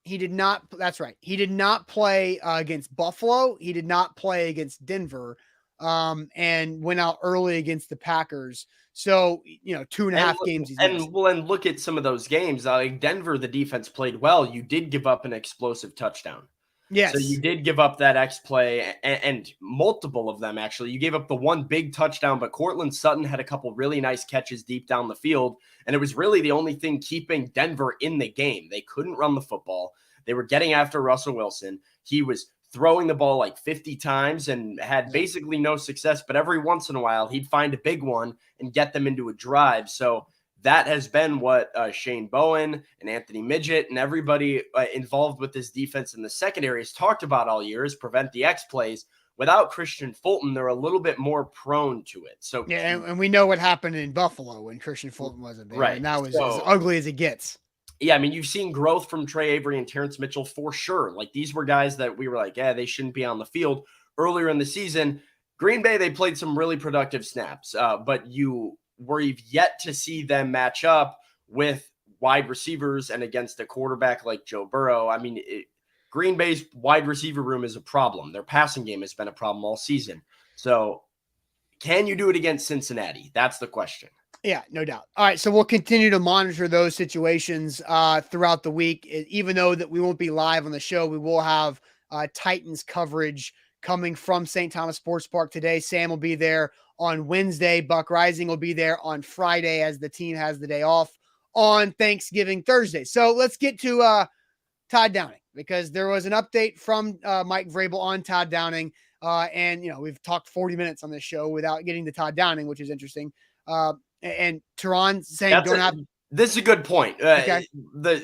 That's right. He did not play against Buffalo. He did not play against Denver. and went out early against the Packers. So, 2.5 games he's missed. And look at some of those games. Like Denver, the defense played well. You did give up an explosive touchdown. Yes. So you did give up that X play and multiple of them, actually. You gave up the one big touchdown, but Cortland Sutton had a couple really nice catches deep down the field. And it was really the only thing keeping Denver in the game. They couldn't run the football. They were getting after Russell Wilson. He was throwing the ball like 50 times and had basically no success. But every once in a while, he'd find a big one and get them into a drive. So that has been what Shane Bowen and Anthony Midget and everybody involved with this defense in the secondary has talked about all year, is prevent the X plays. Without Christian Fulton, they're a little bit more prone to it. So yeah, and we know what happened in Buffalo when Christian Fulton wasn't there, right? And that was as ugly as it gets. Yeah, I mean, you've seen growth from Trey Avery and Terrence Mitchell for sure. Like these were guys that we were like, yeah, they shouldn't be on the field earlier in the season. Green Bay, they played some really productive snaps, but we've yet to see them match up with wide receivers and against a quarterback like Joe Burrow. I mean, Green Bay's wide receiver room is a problem. Their passing game has been a problem all season. So can you do it against Cincinnati? That's the question. Yeah, no doubt. All right, so we'll continue to monitor those situations throughout the week. Even though that we won't be live on the show, we will have Titans coverage coming from St. Thomas Sports Park today. Sam will be there on Wednesday. Buck Rising will be there on Friday as the team has the day off on Thanksgiving Thursday. So let's get to Todd Downing, because there was an update from Mike Vrabel on Todd Downing. And, we've talked 40 minutes on this show without getting to Todd Downing, which is interesting. And Teron saying this is a good point. Okay.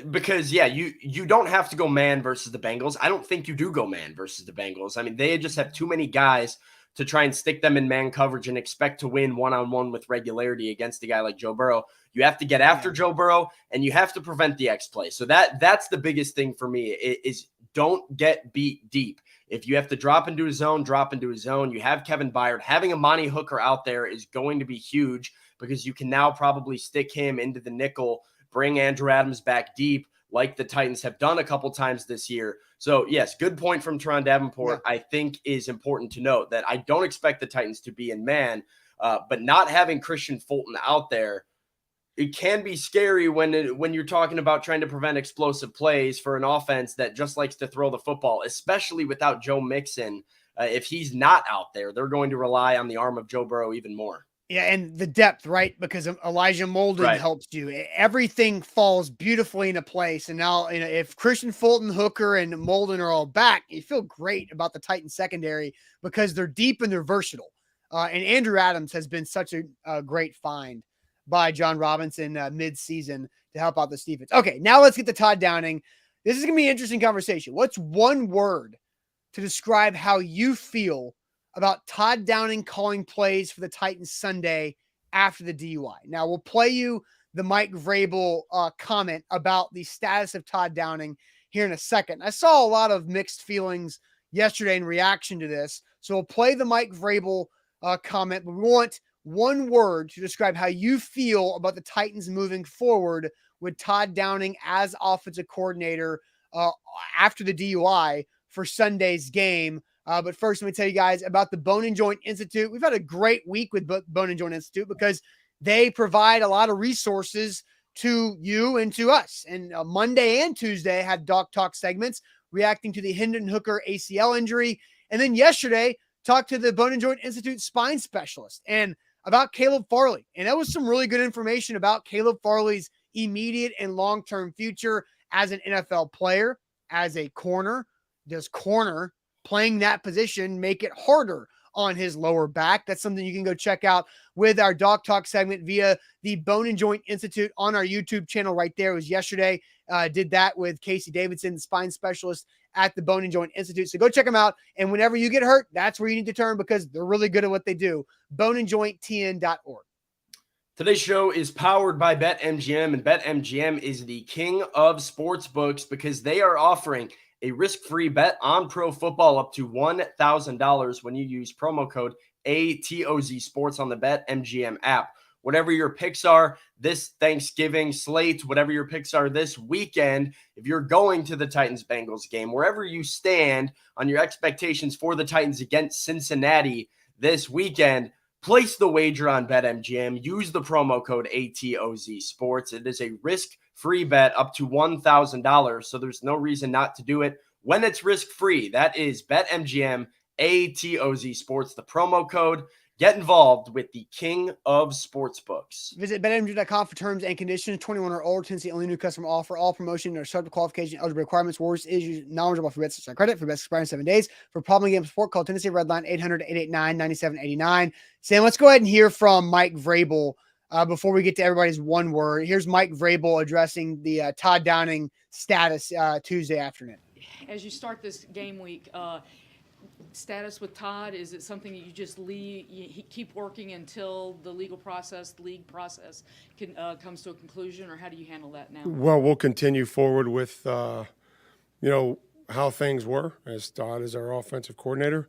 Because you don't have to go man versus the Bengals. I don't think you do go man versus the Bengals. I mean, they just have too many guys to try and stick them in man coverage and expect to win one-on-one with regularity against a guy like Joe Burrow. You have to get after Joe Burrow, and you have to prevent the X play. So that's the biggest thing for me is don't get beat deep. If you have to drop into a zone, drop into a zone. You have Kevin Byard. Having Amani Hooker out there is going to be huge, because you can now probably stick him into the nickel, bring Andrew Adams back deep like the Titans have done a couple times this year. So, yes, good point from Teron Davenport, I think is important to note that I don't expect the Titans to be in man, but not having Christian Fulton out there, it can be scary when you're talking about trying to prevent explosive plays for an offense that just likes to throw the football, especially without Joe Mixon. If he's not out there, they're going to rely on the arm of Joe Burrow even more. Yeah, and the depth, right? Because Elijah Molden helps you. Everything falls beautifully into place. And now, if Christian Fulton, Hooker, and Molden are all back, you feel great about the Titans secondary because they're deep and they're versatile. And Andrew Adams has been such a great find by John Robinson mid-season to help out this defense. Okay, now let's get to Todd Downing. This is going to be an interesting conversation. What's one word to describe how you feel about Todd Downing calling plays for the Titans Sunday after the DUI? Now, we'll play you the Mike Vrabel comment about the status of Todd Downing here in a second. I saw a lot of mixed feelings yesterday in reaction to this, so we'll play the Mike Vrabel comment, but we want one word to describe how you feel about the Titans moving forward with Todd Downing as offensive coordinator after the DUI for Sunday's game. But first, let me tell you guys about the Bone and Joint Institute. We've had a great week with Bone and Joint Institute because they provide a lot of resources to you and to us. And Monday and Tuesday had Doc Talk segments reacting to the Hendon Hooker ACL injury. And then yesterday, talked to the Bone and Joint Institute spine specialist and about Caleb Farley. And that was some really good information about Caleb Farley's immediate and long-term future as an NFL player, as a corner. Does corner playing that position make it harder on his lower back? That's something you can go check out with our Doc Talk segment via the Bone and Joint Institute on our YouTube channel right there. It was yesterday. Did that with Casey Davidson, the spine specialist at the Bone and Joint Institute. So go check them out. And whenever you get hurt, that's where you need to turn because they're really good at what they do. boneandjointtn.org. Today's show is powered by BetMGM, and BetMGM is the king of sports books because they are offering a risk-free bet on pro football up to $1,000 when you use promo code ATOZ Sports on the BetMGM app. Whatever your picks are this Thanksgiving slate, whatever your picks are this weekend, if you're going to the Titans-Bengals game, wherever you stand on your expectations for the Titans against Cincinnati, this weekend. Place the wager on BetMGM. Use the promo code ATOZ Sports. It is a risk-free bet up to $1,000, so there's no reason not to do it when it's risk-free. That is BetMGM, ATOZ Sports, the promo code. Get involved with the king of sportsbooks. Visit BetMGM.com for terms and conditions. 21 or older, Tennessee only new customer offer. All promotion or subject to qualification eligible requirements. Words is knowledgeable for bets credit for best expiring 7 days. For problem game support, call Tennessee Redline 800-889-9789. Sam, let's go ahead and hear from Mike Vrabel before we get to everybody's one word. Here's Mike Vrabel addressing the Todd Downing status Tuesday afternoon. As you start this game week, status with Todd, is it something that you just keep working until the league process comes to a conclusion, or how do you handle that now? Well, we'll continue forward with, how things were, as Todd is our offensive coordinator.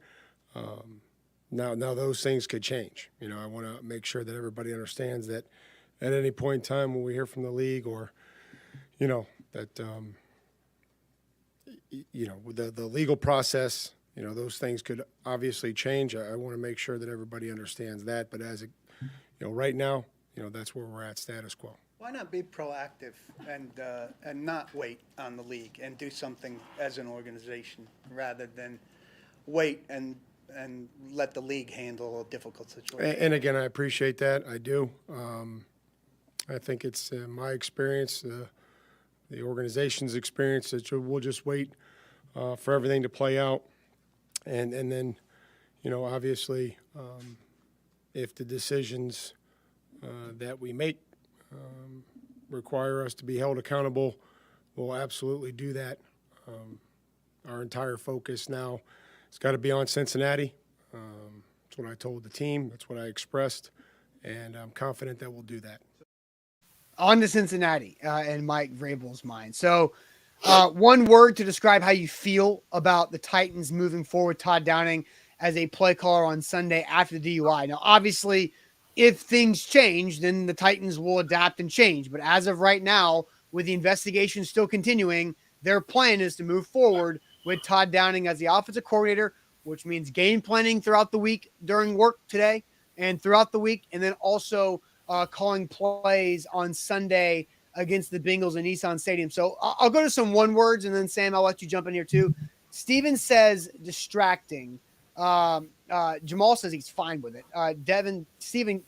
Now those things could change. I want to make sure that everybody understands that at any point in time when we hear from the league or, that, the legal process, those things could obviously change. I want to make sure that everybody understands that. But as right now, that's where we're at, status quo. Why not be proactive and not wait on the league and do something as an organization rather than wait and let the league handle a difficult situation? And again, I appreciate that. I do. I think it's my experience, the organization's experience, that we'll just wait for everything to play out. And then, obviously, if the decisions that we make require us to be held accountable, we'll absolutely do that. Our entire focus now has got to be on Cincinnati. That's what I told the team. That's what I expressed. And I'm confident that we'll do that. On to Cincinnati in Mike Vrabel's mind. So, one word to describe how you feel about the Titans moving forward, Todd Downing as a play caller on Sunday after the DUI. Now, obviously, if things change, then the Titans will adapt and change. But as of right now, with the investigation still continuing, their plan is to move forward with Todd Downing as the offensive coordinator, which means game planning throughout the week during work today and throughout the week, and then also calling plays on Sunday against the Bengals in Nissan Stadium. So I'll go to some one words, and then Sam, I'll let you jump in here too. Steven says distracting. Jamal says he's fine with it. Stephen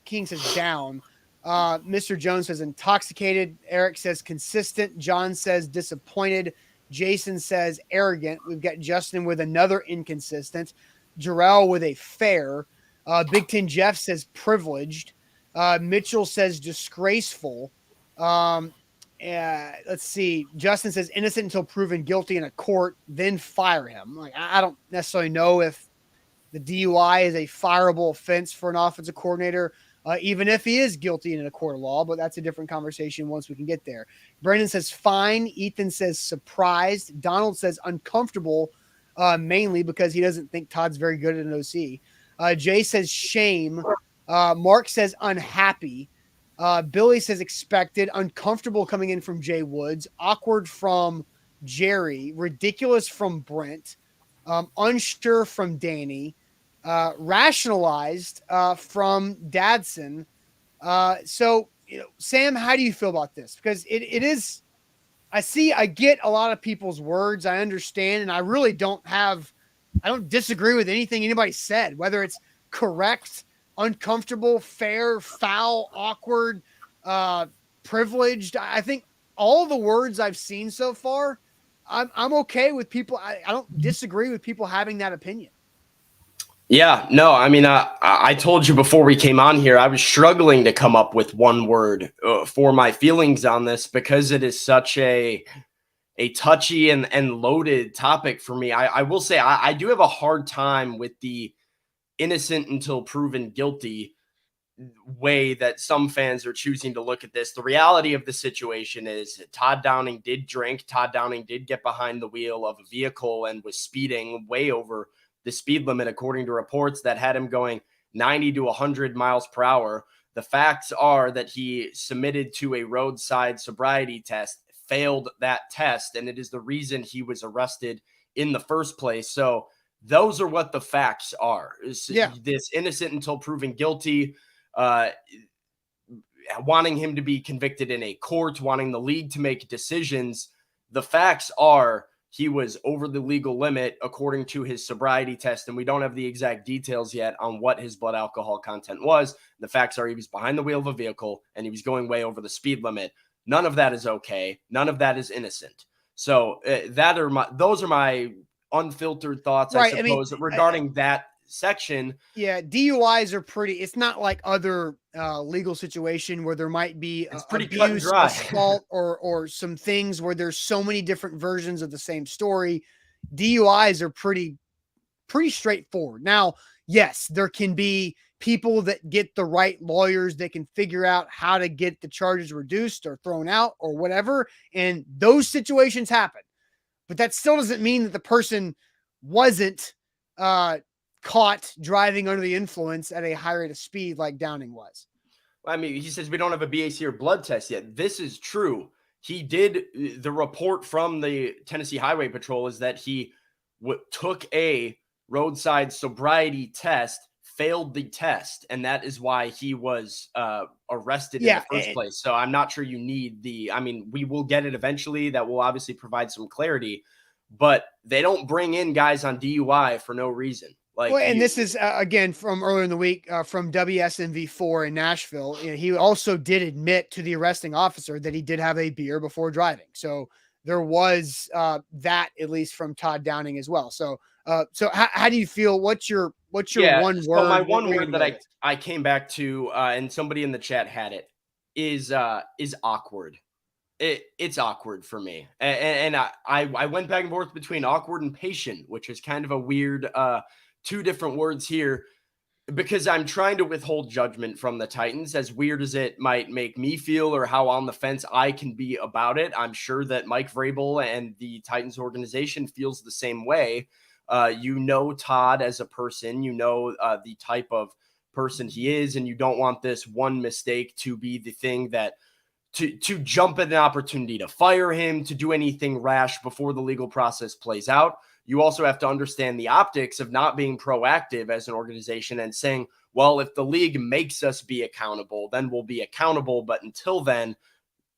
King says down. Mr. Jones says intoxicated. Eric says consistent. John says disappointed. Jason says arrogant. We've got Justin with another inconsistent. Jarrell with a fair. Big Ten Jeff says privileged. Mitchell says disgraceful. Let's see. Justin says innocent until proven guilty in a court, then fire him. Like, I don't necessarily know if the DUI is a fireable offense for an offensive coordinator, even if he is guilty in a court of law, but that's a different conversation once we can get there. Brandon says fine. Ethan says surprised. Donald says uncomfortable, mainly because he doesn't think Todd's very good at an OC. Jay says shame. Mark says unhappy. Billy says expected. Uncomfortable coming in from Jay Woods. Awkward from Jerry. Ridiculous from Brent. Unsure from Danny. Rationalized from Dadson. So, Sam, how do you feel about this? Because it is, I get a lot of people's words. I understand, and I really I don't disagree with anything anybody said, whether it's correct, uncomfortable, fair, foul, awkward, privileged. I think all the words I've seen so far, I'm okay with people. I don't disagree with people having that opinion. Yeah, no, I mean, I told you before we came on here, I was struggling to come up with one word for my feelings on this because it is such a touchy and loaded topic for me. I will say I do have a hard time with the innocent until proven guilty way that some fans are choosing to look at this. The reality of the situation is Todd Downing did drink. Todd Downing did get behind the wheel of a vehicle and was speeding way over the speed limit, according to reports that had him going 90 to 100 miles per hour. The facts are that he submitted to a roadside sobriety test, failed that test, and it is the reason he was arrested in the first place. So Those are what the facts are. Yeah. This innocent until proven guilty, wanting him to be convicted in a court, wanting the league to make decisions. The facts are he was over the legal limit according to his sobriety test, and we don't have the exact details yet on what his blood alcohol content was. The facts are he was behind the wheel of a vehicle and he was going way over the speed limit. None of that is okay. None of that is innocent. So those are my unfiltered thoughts, I Right. I mean, suppose, regarding that section. yeah, DUIs are pretty. It's not like other legal situation where there might be It's pretty cut and abuse, dry. assault, or some things where there's so many different versions of the same story. DUIs are pretty straightforward. Now, yes, there can be people that get the right lawyers that can figure out how to get the charges reduced or thrown out or whatever, and those situations happen. But that still doesn't mean that the person wasn't caught driving under the influence at a high rate of speed like Downing was. I mean, he says we don't have a BAC or blood test yet. This is true. He did. The report from the Tennessee Highway Patrol is that he took a roadside sobriety test, failed the test, and that is why he was arrested in the first place. So I'm not sure you need I mean, we will get it eventually. That will obviously provide some clarity, but they don't bring in guys on DUI for no reason. Like, well, and this is again from earlier in the week from WSMV4 in Nashville. You know, he also did admit to the arresting officer that he did have a beer before driving. So there was that, at least from Todd Downing as well. So how do you feel? What's your one word? So my one word that I came back to, and somebody in the chat had it, is awkward. It's awkward for me, and I went back and forth between awkward and patient, which is kind of a weird two different words here, because I'm trying to withhold judgment from the Titans, as weird as it might make me feel or how on the fence I can be about it. I'm sure that Mike Vrabel and the Titans organization feels the same way. You know Todd as a person, you know the type of person he is, and you don't want this one mistake to be the thing that to jump at an opportunity to fire him, to do anything rash before the legal process plays out. You also have to understand the optics of not being proactive as an organization and saying, well, if the league makes us be accountable, then we'll be accountable. But until then,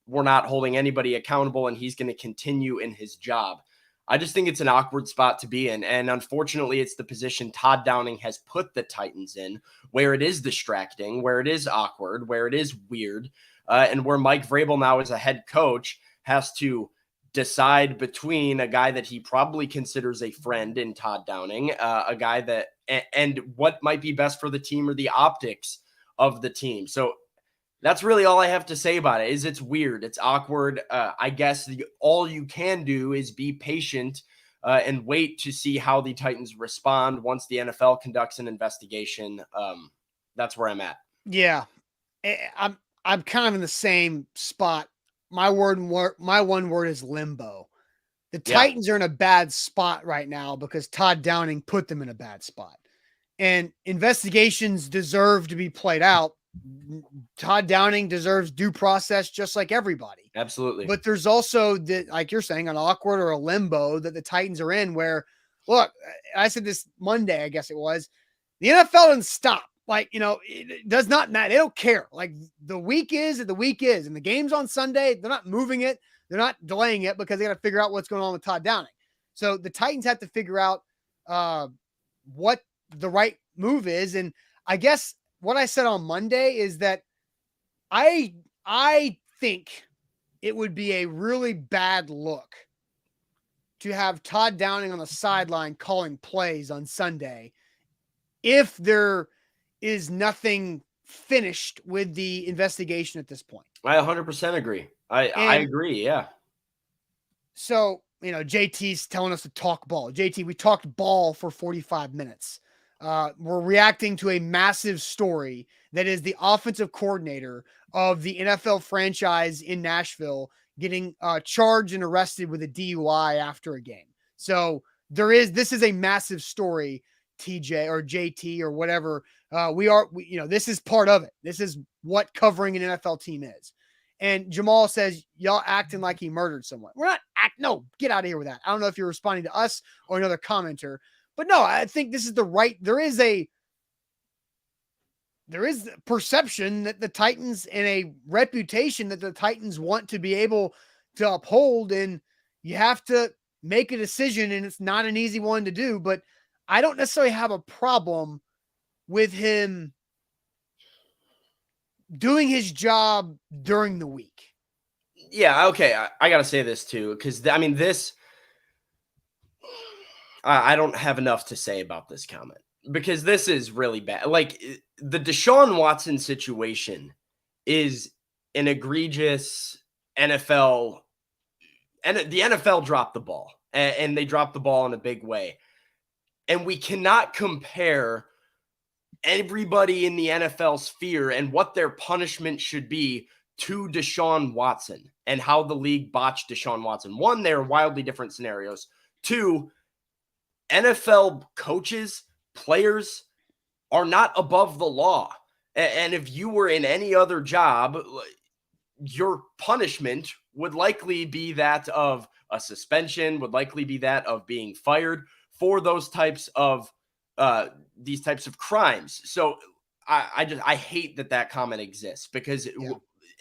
we're not holding anybody accountable, and he's going to continue in his job. I just think it's an awkward spot to be in. And unfortunately, it's the position Todd Downing has put the Titans in, where it is distracting, where it is awkward, where it is weird, and where Mike Vrabel now as a head coach has to decide between a guy that he probably considers a friend in Todd Downing, a guy that, and what might be best for the team or the optics of the team. So that's really all I have to say about it. Is it's weird. It's awkward. I guess all you can do is be patient and wait to see how the Titans respond once the NFL conducts an investigation. That's where I'm at. Yeah, I'm kind of in the same spot. My one word is limbo. The Titans are in a bad spot right now because Todd Downing put them in a bad spot, and investigations deserve to be played out. Todd Downing deserves due process just like everybody. Absolutely. But there's also like you're saying, an awkward or a limbo that the Titans are in where, look, I said this Monday, I guess it was, the NFL doesn't stop. Like, it does not matter. They don't care. Like, the week is, and the game's on Sunday. They're not moving it. They're not delaying it because they got to figure out what's going on with Todd Downing. So the Titans have to figure out what the right move is. And I guess what I said on Monday is that I think it would be a really bad look to have Todd Downing on the sideline calling plays on Sunday if there is nothing finished with the investigation at this point. I 100% agree. I agree. Yeah. So, JT's telling us to talk ball. JT, we talked ball for 45 minutes. We're reacting to a massive story that is the offensive coordinator of the NFL franchise in Nashville getting charged and arrested with a DUI after a game. So this is a massive story, TJ or JT or whatever. This is part of it. This is what covering an NFL team is. And Jamal says, y'all acting like he murdered someone. We're not no, get out of here with that. I don't know if you're responding to us or another commenter, But no, I think this is the right. There is perception that the Titans and a reputation that the Titans want to be able to uphold, and you have to make a decision, and it's not an easy one to do. But I don't necessarily have a problem with him doing his job during the week. Yeah, okay. I got to say this too, because I mean, I don't have enough to say about this comment because this is really bad. Like the Deshaun Watson situation is an egregious NFL, and the NFL dropped the ball, and they dropped the ball in a big way. And we cannot compare everybody in the NFL sphere and what their punishment should be to Deshaun Watson and how the league botched Deshaun Watson. One, they're wildly different scenarios. Two, NFL coaches, players are not above the law. And if you were in any other job, your punishment would likely be that of a suspension, would likely be that of being fired for those types of these types of crimes. So I hate that comment exists because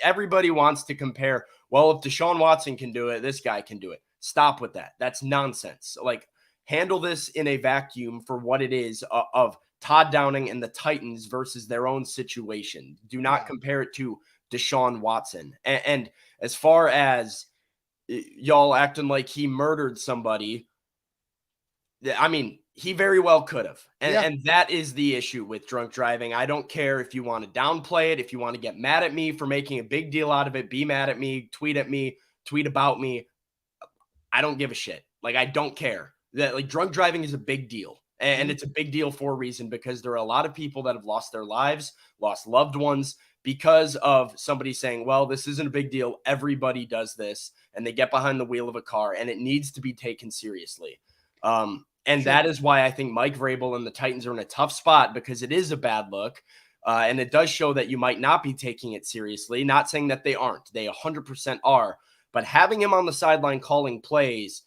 everybody wants to compare. Well, if Deshaun Watson can do it, this guy can do it. Stop with that. That's nonsense. Like, handle this in a vacuum for what it is of Todd Downing and the Titans versus their own situation. Do not compare it to Deshaun Watson. And as far as y'all acting like he murdered somebody, I mean, he very well could have. And that is the issue with drunk driving. I don't care if you want to downplay it, if you want to get mad at me for making a big deal out of it, be mad at me, tweet about me. I don't give a shit. Like, I don't care. That, like, drunk driving is a big deal. And it's a big deal for a reason, because there are a lot of people that have lost their lives, lost loved ones because of somebody saying, well, this isn't a big deal. Everybody does this. And they get behind the wheel of a car, and it needs to be taken seriously. And that is why I think Mike Vrabel and the Titans are in a tough spot, because it is a bad look. And it does show that you might not be taking it seriously. Not saying that they aren't. They 100% are. But having him on the sideline calling plays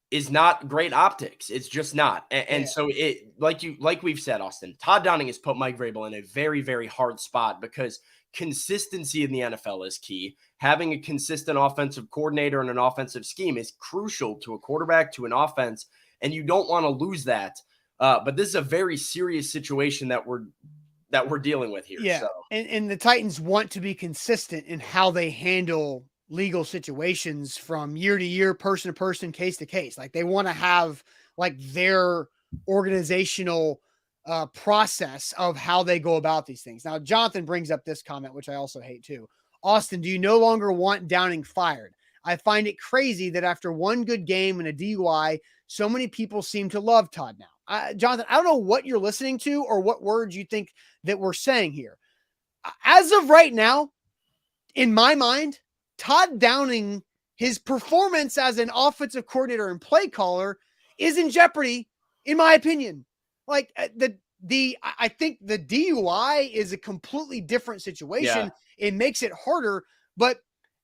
is not great optics. It's just not. And so it, like we've said, Austin, Todd Downing has put Mike Vrabel in a very, very hard spot, because consistency in the NFL is key. Having a consistent offensive coordinator and an offensive scheme is crucial to a quarterback, to an offense, and you don't want to lose that. But this is a very serious situation that we're dealing with here. Yeah. So. And the Titans want to be consistent in how they handle legal situations from year to year, person to person, case to case. Like, they want to have like their organizational process of how they go about these things. Now, Jonathan brings up this comment, which I also hate too. Austin, do you no longer want Downing fired? I find it crazy that after one good game and a DUI, so many people seem to love Todd now. Jonathan, I don't know what you're listening to or what words you think that we're saying here. As of right now, in my mind, Todd Downing, his performance as an offensive coordinator and play caller is in jeopardy, in my opinion. Like, I think the DUI is a completely different situation. Yeah. It makes it harder, but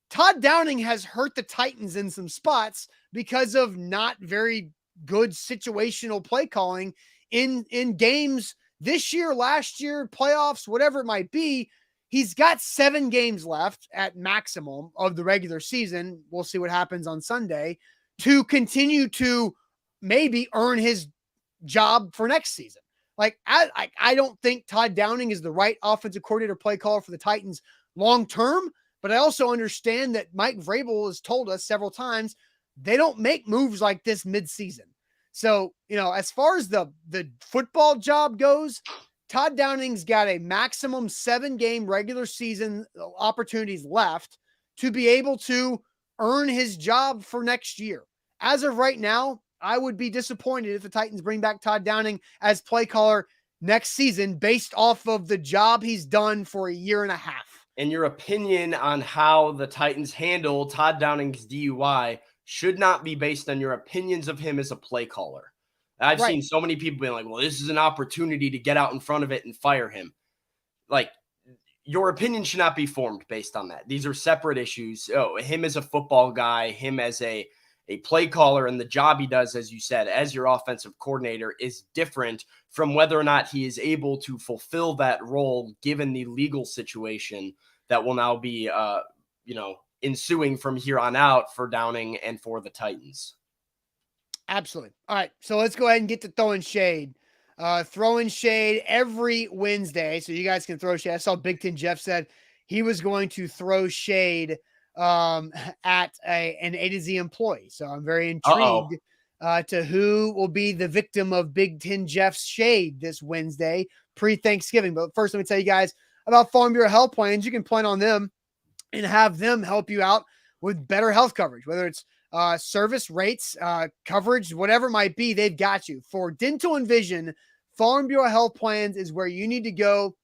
Todd Downing has hurt the Titans in some spots because of not very good situational play calling in games this year, last year, playoffs, whatever it might be. He's got 7 games left at maximum of the regular season. We'll see what happens on Sunday to continue to maybe earn his job for next season. Like, I don't think Todd Downing is the right offensive coordinator play caller for the Titans long term, but I also understand that Mike Vrabel has told us several times they don't make moves like this midseason. So, as far as the football job goes, Todd Downing's got a maximum 7-game regular season opportunities left to be able to earn his job for next year. As of right now, I would be disappointed if the Titans bring back Todd Downing as play caller next season based off of the job he's done for a year and a half. And your opinion on how the Titans handle Todd Downing's DUI should not be based on your opinions of him as a play caller. I've seen so many people being like, well, this is an opportunity to get out in front of it and fire him. Like, your opinion should not be formed based on that. These are separate issues. Oh, him as a football guy, him as a a play caller, and the job he does, as you said, as your offensive coordinator is different from whether or not he is able to fulfill that role given the legal situation that will now be, ensuing from here on out for Downing and for the Titans. Absolutely. All right, so let's go ahead and get to throwing shade. Throwing shade every Wednesday, so you guys can throw shade. I saw Big Ten Jeff said he was going to throw shade at an A to Z employee. So I'm very intrigued to who will be the victim of Big Ten Jeff's shade this Wednesday pre-Thanksgiving. But first, let me tell you guys about Farm Bureau Health Plans. You can plan on them and have them help you out with better health coverage, whether it's service rates, coverage, whatever it might be, they've got you. For dental and vision, Farm Bureau Health Plans is where you need to go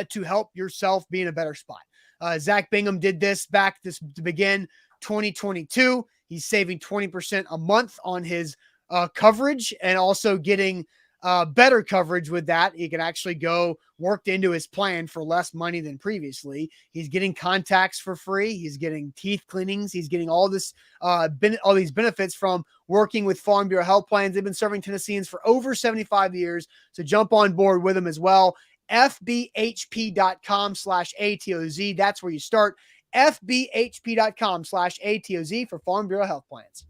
to help yourself be in a better spot. Zach Bingham did this back to begin 2022. He's saving 20% a month on his coverage and also getting better coverage with that. He can actually go worked into his plan for less money than previously. He's getting contacts for free. He's getting teeth cleanings. He's getting all this, all these benefits from working with Farm Bureau Health Plans. They've been serving Tennesseans for over 75 years. So jump on board with them as well. FBHP.com/ATOZ. That's where you start. FBHP.com/ATOZ for Farm Bureau Health Plans.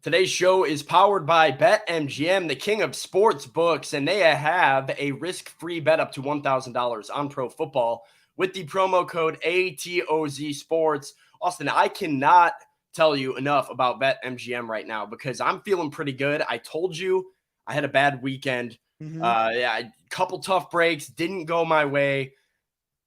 Today's show is powered by BetMGM, the king of sports books, and they have a risk-free bet up to $1,000 on pro football with the promo code ATOZ Sports. Austin, I cannot tell you enough about BetMGM right now because I'm feeling pretty good. I told you I had a bad weekend. A couple tough breaks, didn't go my way,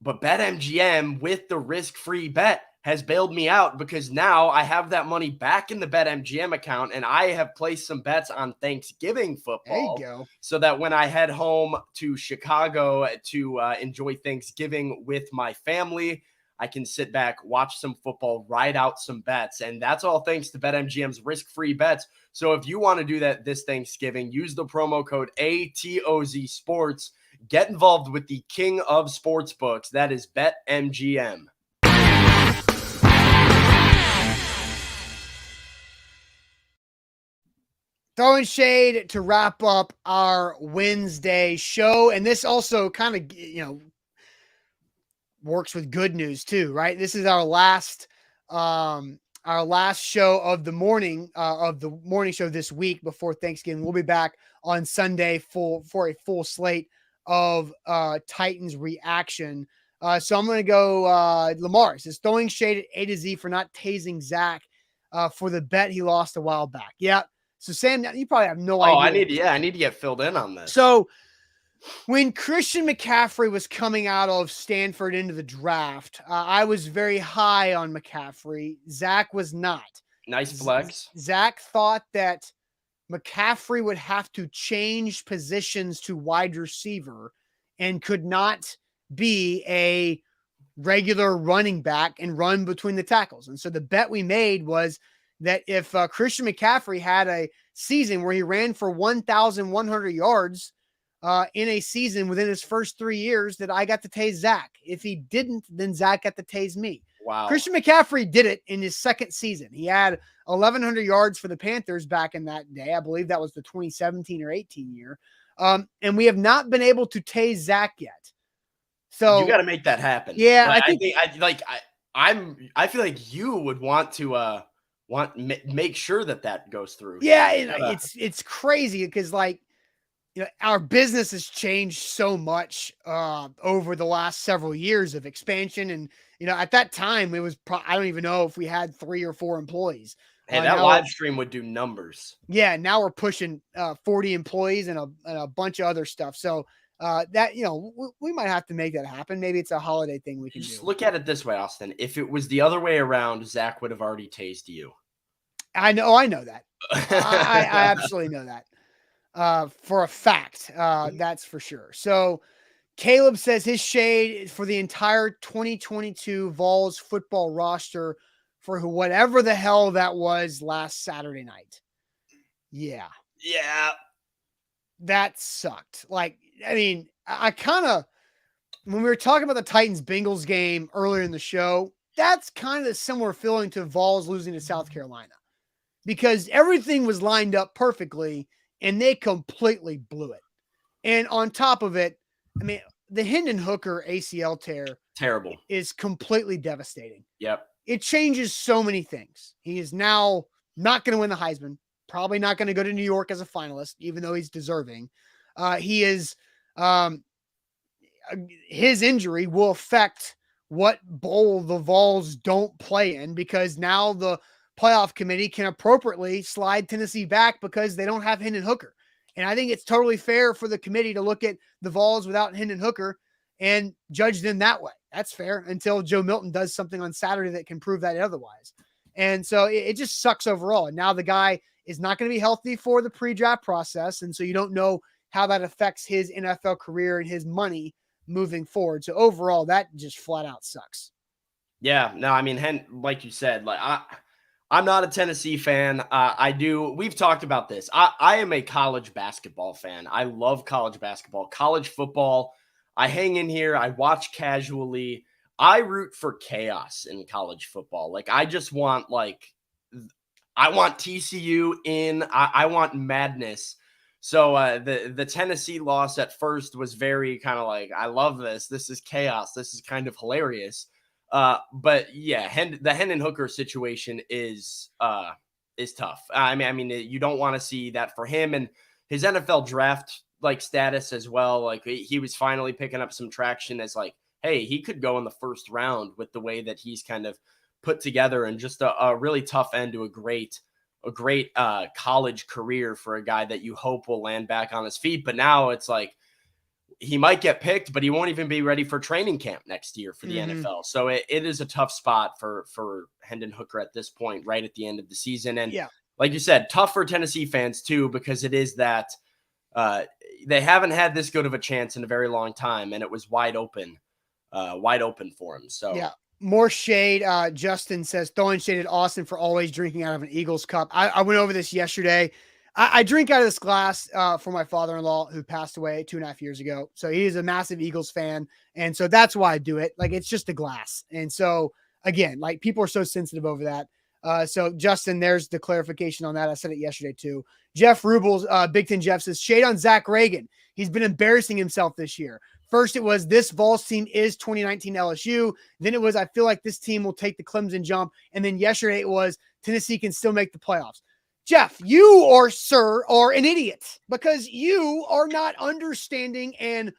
but BetMGM with the risk-free bet has bailed me out because now I have that money back in the BetMGM account and I have placed some bets on Thanksgiving football. There you go. So that when I head home to Chicago to enjoy Thanksgiving with my family, I can sit back, watch some football, ride out some bets. And that's all thanks to BetMGM's risk-free bets. So if you want to do that this Thanksgiving, use the promo code ATOZ Sports. Get involved with the king of sportsbooks. That is BetMGM. Throwing shade to wrap up our Wednesday show. And this also kind of, works with good news too, right? This is our last show of the morning show this week before Thanksgiving. We'll be back on Sunday for a full slate of Titans reaction. So I'm going to go Lamar says throwing shade at A to Z for not tasing Zach for the bet he lost a while back. Yeah. So Sam, you probably have no idea. I need to get filled in on this. So when Christian McCaffrey was coming out of Stanford into the draft, I was very high on McCaffrey. Zach was not. Nice flex. Zach thought that McCaffrey would have to change positions to wide receiver and could not be a regular running back and run between the tackles. And so the bet we made was that if Christian McCaffrey had a season where he ran for 1,100 yards in a season within his first 3 years, that I got to tase Zach. If he didn't, then Zach got to tase me. Wow. Christian McCaffrey did it in his second season. He had 1,100 yards for the Panthers back in that day. I believe that was the 2017 or 18 year. And we have not been able to tase Zach yet. So you got to make that happen. Yeah, I feel like you would want to make sure that goes through. Yeah, it's crazy because our business has changed so much over the last several years of expansion, and at that time it was I don't even know if we had 3 or 4 employees. Hey, that live stream would do numbers. Yeah, now we're pushing 40 employees and a bunch of other stuff. So that we might have to make that happen. Maybe it's a holiday thing we can just do. Look at it this way, Austin. If it was the other way around, Zach would have already tased you. I know that. I absolutely know that for a fact. That's for sure. So Caleb says his shade for the entire 2022 Vols football roster for whatever the hell that was last Saturday night. Yeah. That sucked. I kind of, when we were talking about the Titans Bengals game earlier in the show, that's kind of a similar feeling to Vols losing to South Carolina. because everything was lined up perfectly and they completely blew it. And on top of it, I mean, the Hendon Hooker ACL tear Terrible. is completely devastating. Yep. It changes so many things. He is now not going to win the Heisman, probably not going to go to New York as a finalist, even though he's deserving. He is, his injury will affect what bowl the Vols don't play in, because now the playoff committee can appropriately slide Tennessee back because they don't have Hendon Hooker. And I think it's totally fair for the committee to look at the Vols without Hendon Hooker and judge them that way. That's fair until Joe Milton does something on Saturday that can prove that otherwise. And so it just sucks overall. And now the guy is not going to be healthy for the pre-draft process. And so you don't know how that affects his NFL career and his money moving forward. So overall, that just flat out sucks. Yeah, no, I mean, like you said, like I'm not a Tennessee fan. We've talked about this. I am a college basketball fan. I love college basketball, college football. I hang in here. I watch casually. I root for chaos in college football. Like, I just want, I want TCU in. I want madness. So the Tennessee loss at first was very kind of like, I love this. This is chaos. This is kind of hilarious. But yeah, the Hendon Hooker situation is tough. I mean, you don't want to see that for him, and his NFL draft status as well. Like, he was finally picking up some traction as hey, he could go in the first round with the way that he's kind of put together, and just a really tough end to a great college career for a guy that you hope will land back on his feet. But now it's he might get picked, but he won't even be ready for training camp next year for the NFL. So it is a tough spot for Hendon Hooker at this point, right at the end of the season. And like you said, tough for Tennessee fans too, because it is that they haven't had this good of a chance in a very long time, and it was wide open for him. So yeah. More shade. Justin says, throwing shade at Austin for always drinking out of an Eagles cup. I went over this yesterday. I drink out of this glass for my father-in-law, who passed away 2.5 years ago. So he is a massive Eagles fan. And so that's why I do it. It's just a glass. And so again, people are so sensitive over that. So Justin, there's the clarification on that. I said it yesterday too. Jeff Rubel's, Big Ten Jeff says, shade on Zach Reagan. He's been embarrassing himself this year. First, it was this Vols team is 2019 LSU. Then it was, I feel like this team will take the Clemson jump. And then yesterday it was Tennessee can still make the playoffs. Jeff, you are an idiot, because you are not understanding and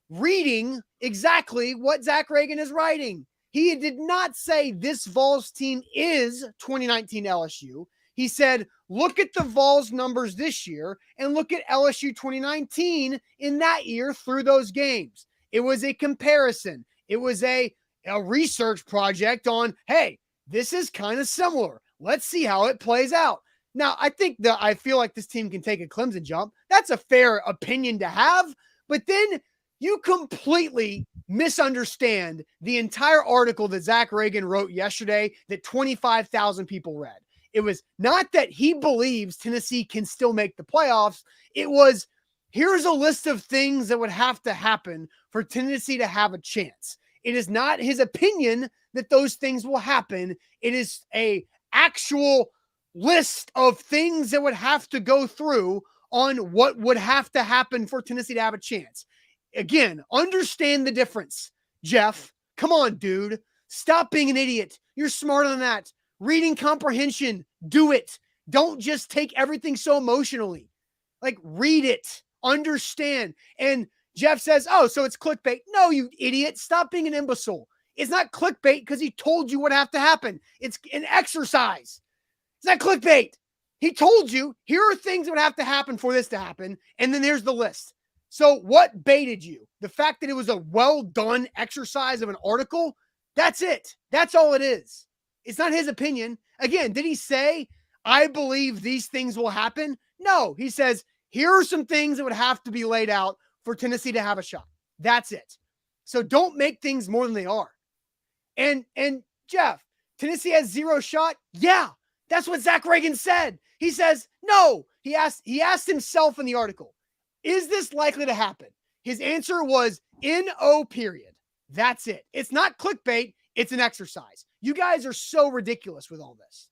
reading exactly what Zach Reagan is writing. He did not say this Vols team is 2019 LSU. He said, look at the Vols numbers this year and look at LSU 2019 in that year through those games. It was a comparison. It was a research project on, hey, this is kind of similar. Let's see how it plays out. Now, I feel like this team can take a Clemson jump. That's a fair opinion to have, but then you completely misunderstand the entire article that Zach Reagan wrote yesterday that 25,000 people read. It was not that he believes Tennessee can still make the playoffs. It was, here's a list of things that would have to happen for Tennessee to have a chance. It is not his opinion that those things will happen. It is a actual list of things that would have to go through on what would have to happen for Tennessee to have a chance. Again, understand the difference, Jeff. Come on, dude. Stop being an idiot. You're smarter than that. Reading comprehension, do it. Don't just take everything so emotionally. Read it, understand. And Jeff says, oh, so it's clickbait. No, you idiot. Stop being an imbecile. It's not clickbait because he told you what have to happen. It's an exercise. It's not clickbait. He told you, here are things that would have to happen for this to happen. And then there's the list. So what baited you? The fact that it was a well-done exercise of an article? That's it. That's all it is. It's not his opinion. Again, did he say, I believe these things will happen? No, he says, here are some things that would have to be laid out for Tennessee to have a shot. That's it. So don't make things more than they are. And Jeff, Tennessee has zero shot? Yeah, that's what Zach Reagan said. He says, no. He asked himself in the article, is this likely to happen? His answer was N-O period. That's it. It's not clickbait. It's an exercise. You guys are so ridiculous with all this.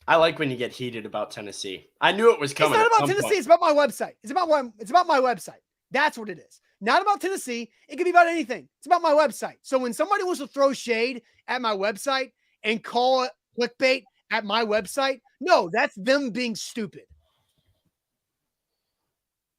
I like when you get heated about Tennessee. I knew it was coming. It's not at about some Tennessee. point. It's about my website. It's about my website. That's what it is. Not about Tennessee. It could be about anything. It's about my website. So when somebody wants to throw shade at my website and call it clickbait at my website, no, that's them being stupid.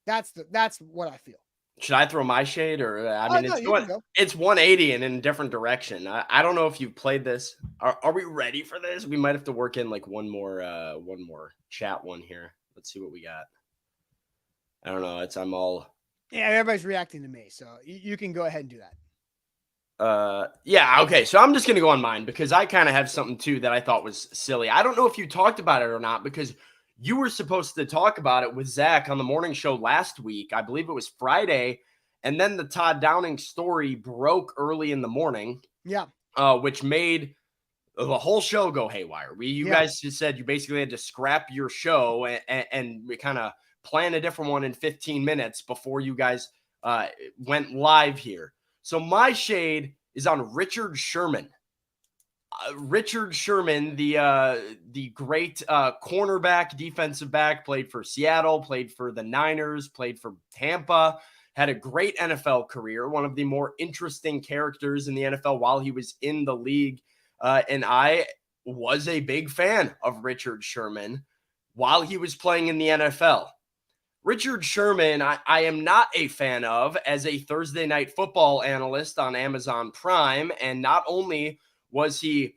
That's what I feel. Should I throw my shade, or I mean, No, it's you can go. it's 180 and in a different direction. I don't know if you've played this. Are we ready for this? We might have to work in like one more chat one here. Let's see what we got. I don't know. I'm all. Yeah, everybody's reacting to me, so you can go ahead and do that. Yeah, okay. So I'm just gonna go on mine because I kind of have something too that I thought was silly. I don't know if you talked about it or not because you were supposed to talk about it with Zach on the morning show last week. I believe it was Friday, and then the Todd Downing story broke early in the morning. Yeah. Which made the whole show go haywire. You guys just said you basically had to scrap your show and we kind of plan a different one in 15 minutes before you guys went live here. So my shade is on Richard Sherman. Richard Sherman, the great cornerback, defensive back, played for Seattle, played for the Niners, played for Tampa, had a great NFL career, one of the more interesting characters in the NFL while he was in the league. And I was a big fan of Richard Sherman while he was playing in the NFL. Richard Sherman, I am not a fan of as a Thursday night football analyst on Amazon Prime. And not only was he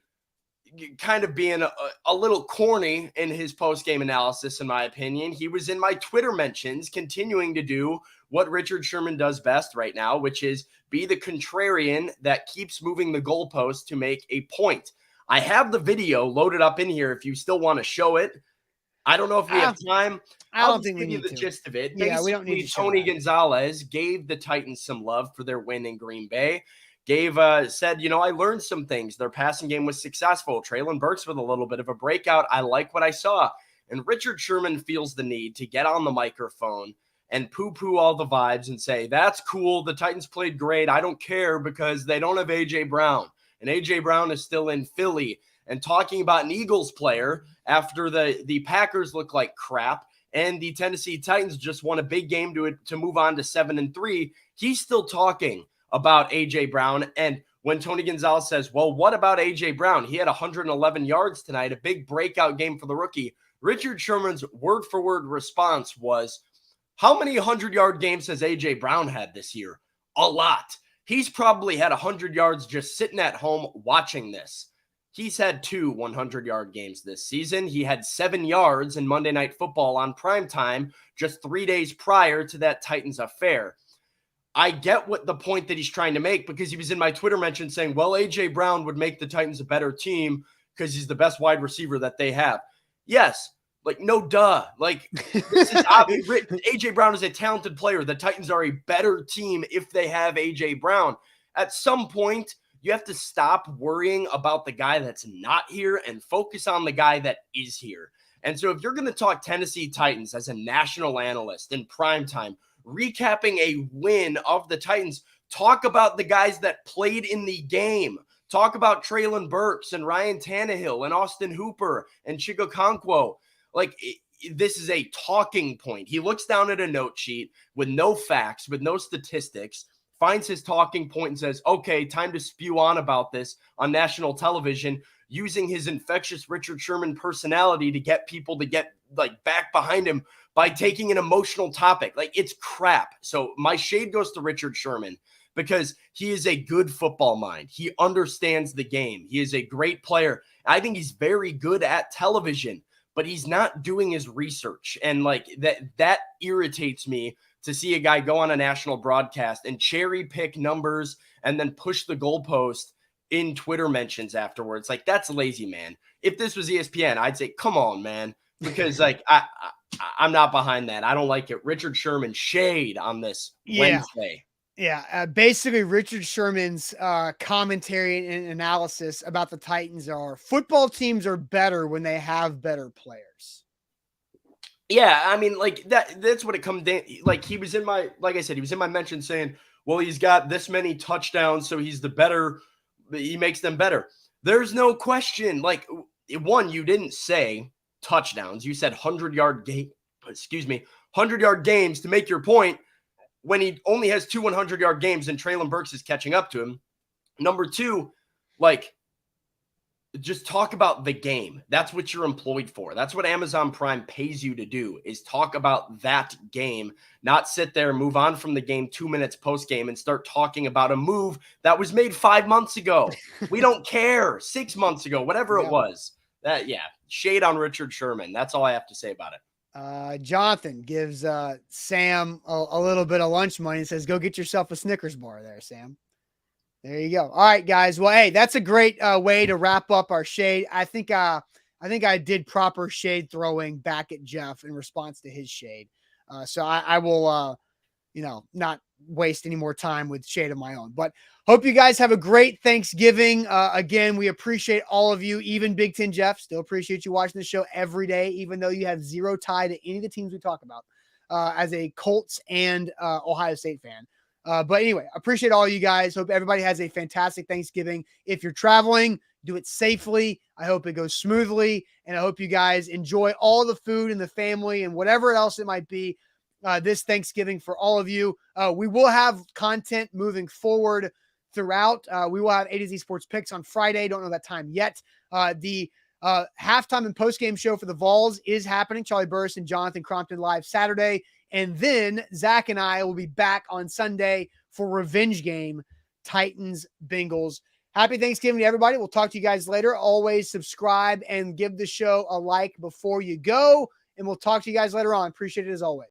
kind of being a little corny in his post-game analysis, in my opinion, he was in my Twitter mentions continuing to do what Richard Sherman does best right now, which is be the contrarian that keeps moving the goalpost to make a point. I have the video loaded up in here if you still want to show it. I don't know if we have time. I don't think we give you need the to. gist of it. Yeah, we don't need to show Tony that. Gonzalez gave the Titans some love for their win in Green Bay. Said, I learned some things. Their passing game was successful. Traylon Burks with a little bit of a breakout. I like what I saw. And Richard Sherman feels the need to get on the microphone and poo-poo all the vibes and say, that's cool. The Titans played great. I don't care because they don't have A.J. Brown. And A.J. Brown is still in Philly. And talking about an Eagles player after the Packers look like crap and the Tennessee Titans just won a big game to move on to 7-3. He's still talking about A.J. Brown. And when Tony Gonzalez says, well, what about A.J. Brown? He had 111 yards tonight, a big breakout game for the rookie. Richard Sherman's word-for-word response was, how many 100-yard games has A.J. Brown had this year? A lot. He's probably had 100 yards just sitting at home watching this. He's had 2 100-yard games this season. He had 7 yards in Monday Night Football on primetime just 3 days prior to that Titans affair. I get what the point that he's trying to make because he was in my Twitter mention saying, well, A.J. Brown would make the Titans a better team because he's the best wide receiver that they have. Yes. Like, no duh. Like, this is obvious. A.J. Brown is a talented player. The Titans are a better team if they have A.J. Brown. At some point, you have to stop worrying about the guy that's not here and focus on the guy that is here. And so if you're going to talk Tennessee Titans as a national analyst in primetime, recapping a win of the Titans, talk about the guys that played in the game. Talk about Traylon Burks and Ryan Tannehill and Austin Hooper and Chigokonkwo. Like, this is a talking point. He looks down at a note sheet with no facts, with no statistics, finds his talking point and says, okay, time to spew on about this on national television, using his infectious Richard Sherman personality to get people to get back behind him by taking an emotional topic. Like, it's crap. So my shade goes to Richard Sherman because he is a good football mind. He understands the game. He is a great player. I think he's very good at television, but he's not doing his research. And that irritates me to see a guy go on a national broadcast and cherry pick numbers and then push the goalpost in Twitter mentions afterwards. Like, that's lazy, man. If this was ESPN, I'd say, come on, man. Because I'm not behind that. I don't like it. Richard Sherman shade on this Wednesday. Yeah. Basically, Richard Sherman's commentary and analysis about the Titans are football teams are better when they have better players. Yeah, I mean, that's what it comes down. Like, he was in my, like I said, he was in my mention saying, well, he's got this many touchdowns, so he's the better, he makes them better. There's no question. Like, one, you didn't say touchdowns. You said 100-yard game, 100-yard games to make your point when he only has 2 100-yard games and Traylon Burks is catching up to him. Number two, like, just talk about the game. That's what you're employed for. That's what Amazon Prime pays you to do, is talk about that game, not sit there, move on from the game 2 minutes post game and start talking about a move that was made 5 months ago. We don't care. 6 months ago, whatever it was. Shade on Richard Sherman. That's all I have to say about it. Jonathan gives Sam a little bit of lunch money and says, go get yourself a Snickers bar there, Sam. There you go. All right, guys. Well, hey, that's a great way to wrap up our shade. I think I did proper shade throwing back at Jeff in response to his shade. So I will, not waste any more time with shade of my own. But hope you guys have a great Thanksgiving. Again, we appreciate all of you, even Big Ten Jeff. Still appreciate you watching the show every day, even though you have zero tie to any of the teams we talk about as a Colts and Ohio State fan. But anyway, appreciate all you guys. Hope everybody has a fantastic Thanksgiving. If you're traveling, do it safely. I hope it goes smoothly. And I hope you guys enjoy all the food and the family and whatever else it might be this Thanksgiving for all of you. We will have content moving forward throughout. We will have A to Z Sports Picks on Friday. Don't know that time yet. The halftime and postgame show for the Vols is happening. Charlie Burris and Jonathan Crompton live Saturday. And then Zach and I will be back on Sunday for Revenge Game, Titans, Bengals. Happy Thanksgiving to everybody. We'll talk to you guys later. Always subscribe and give the show a like before you go. And we'll talk to you guys later on. Appreciate it as always.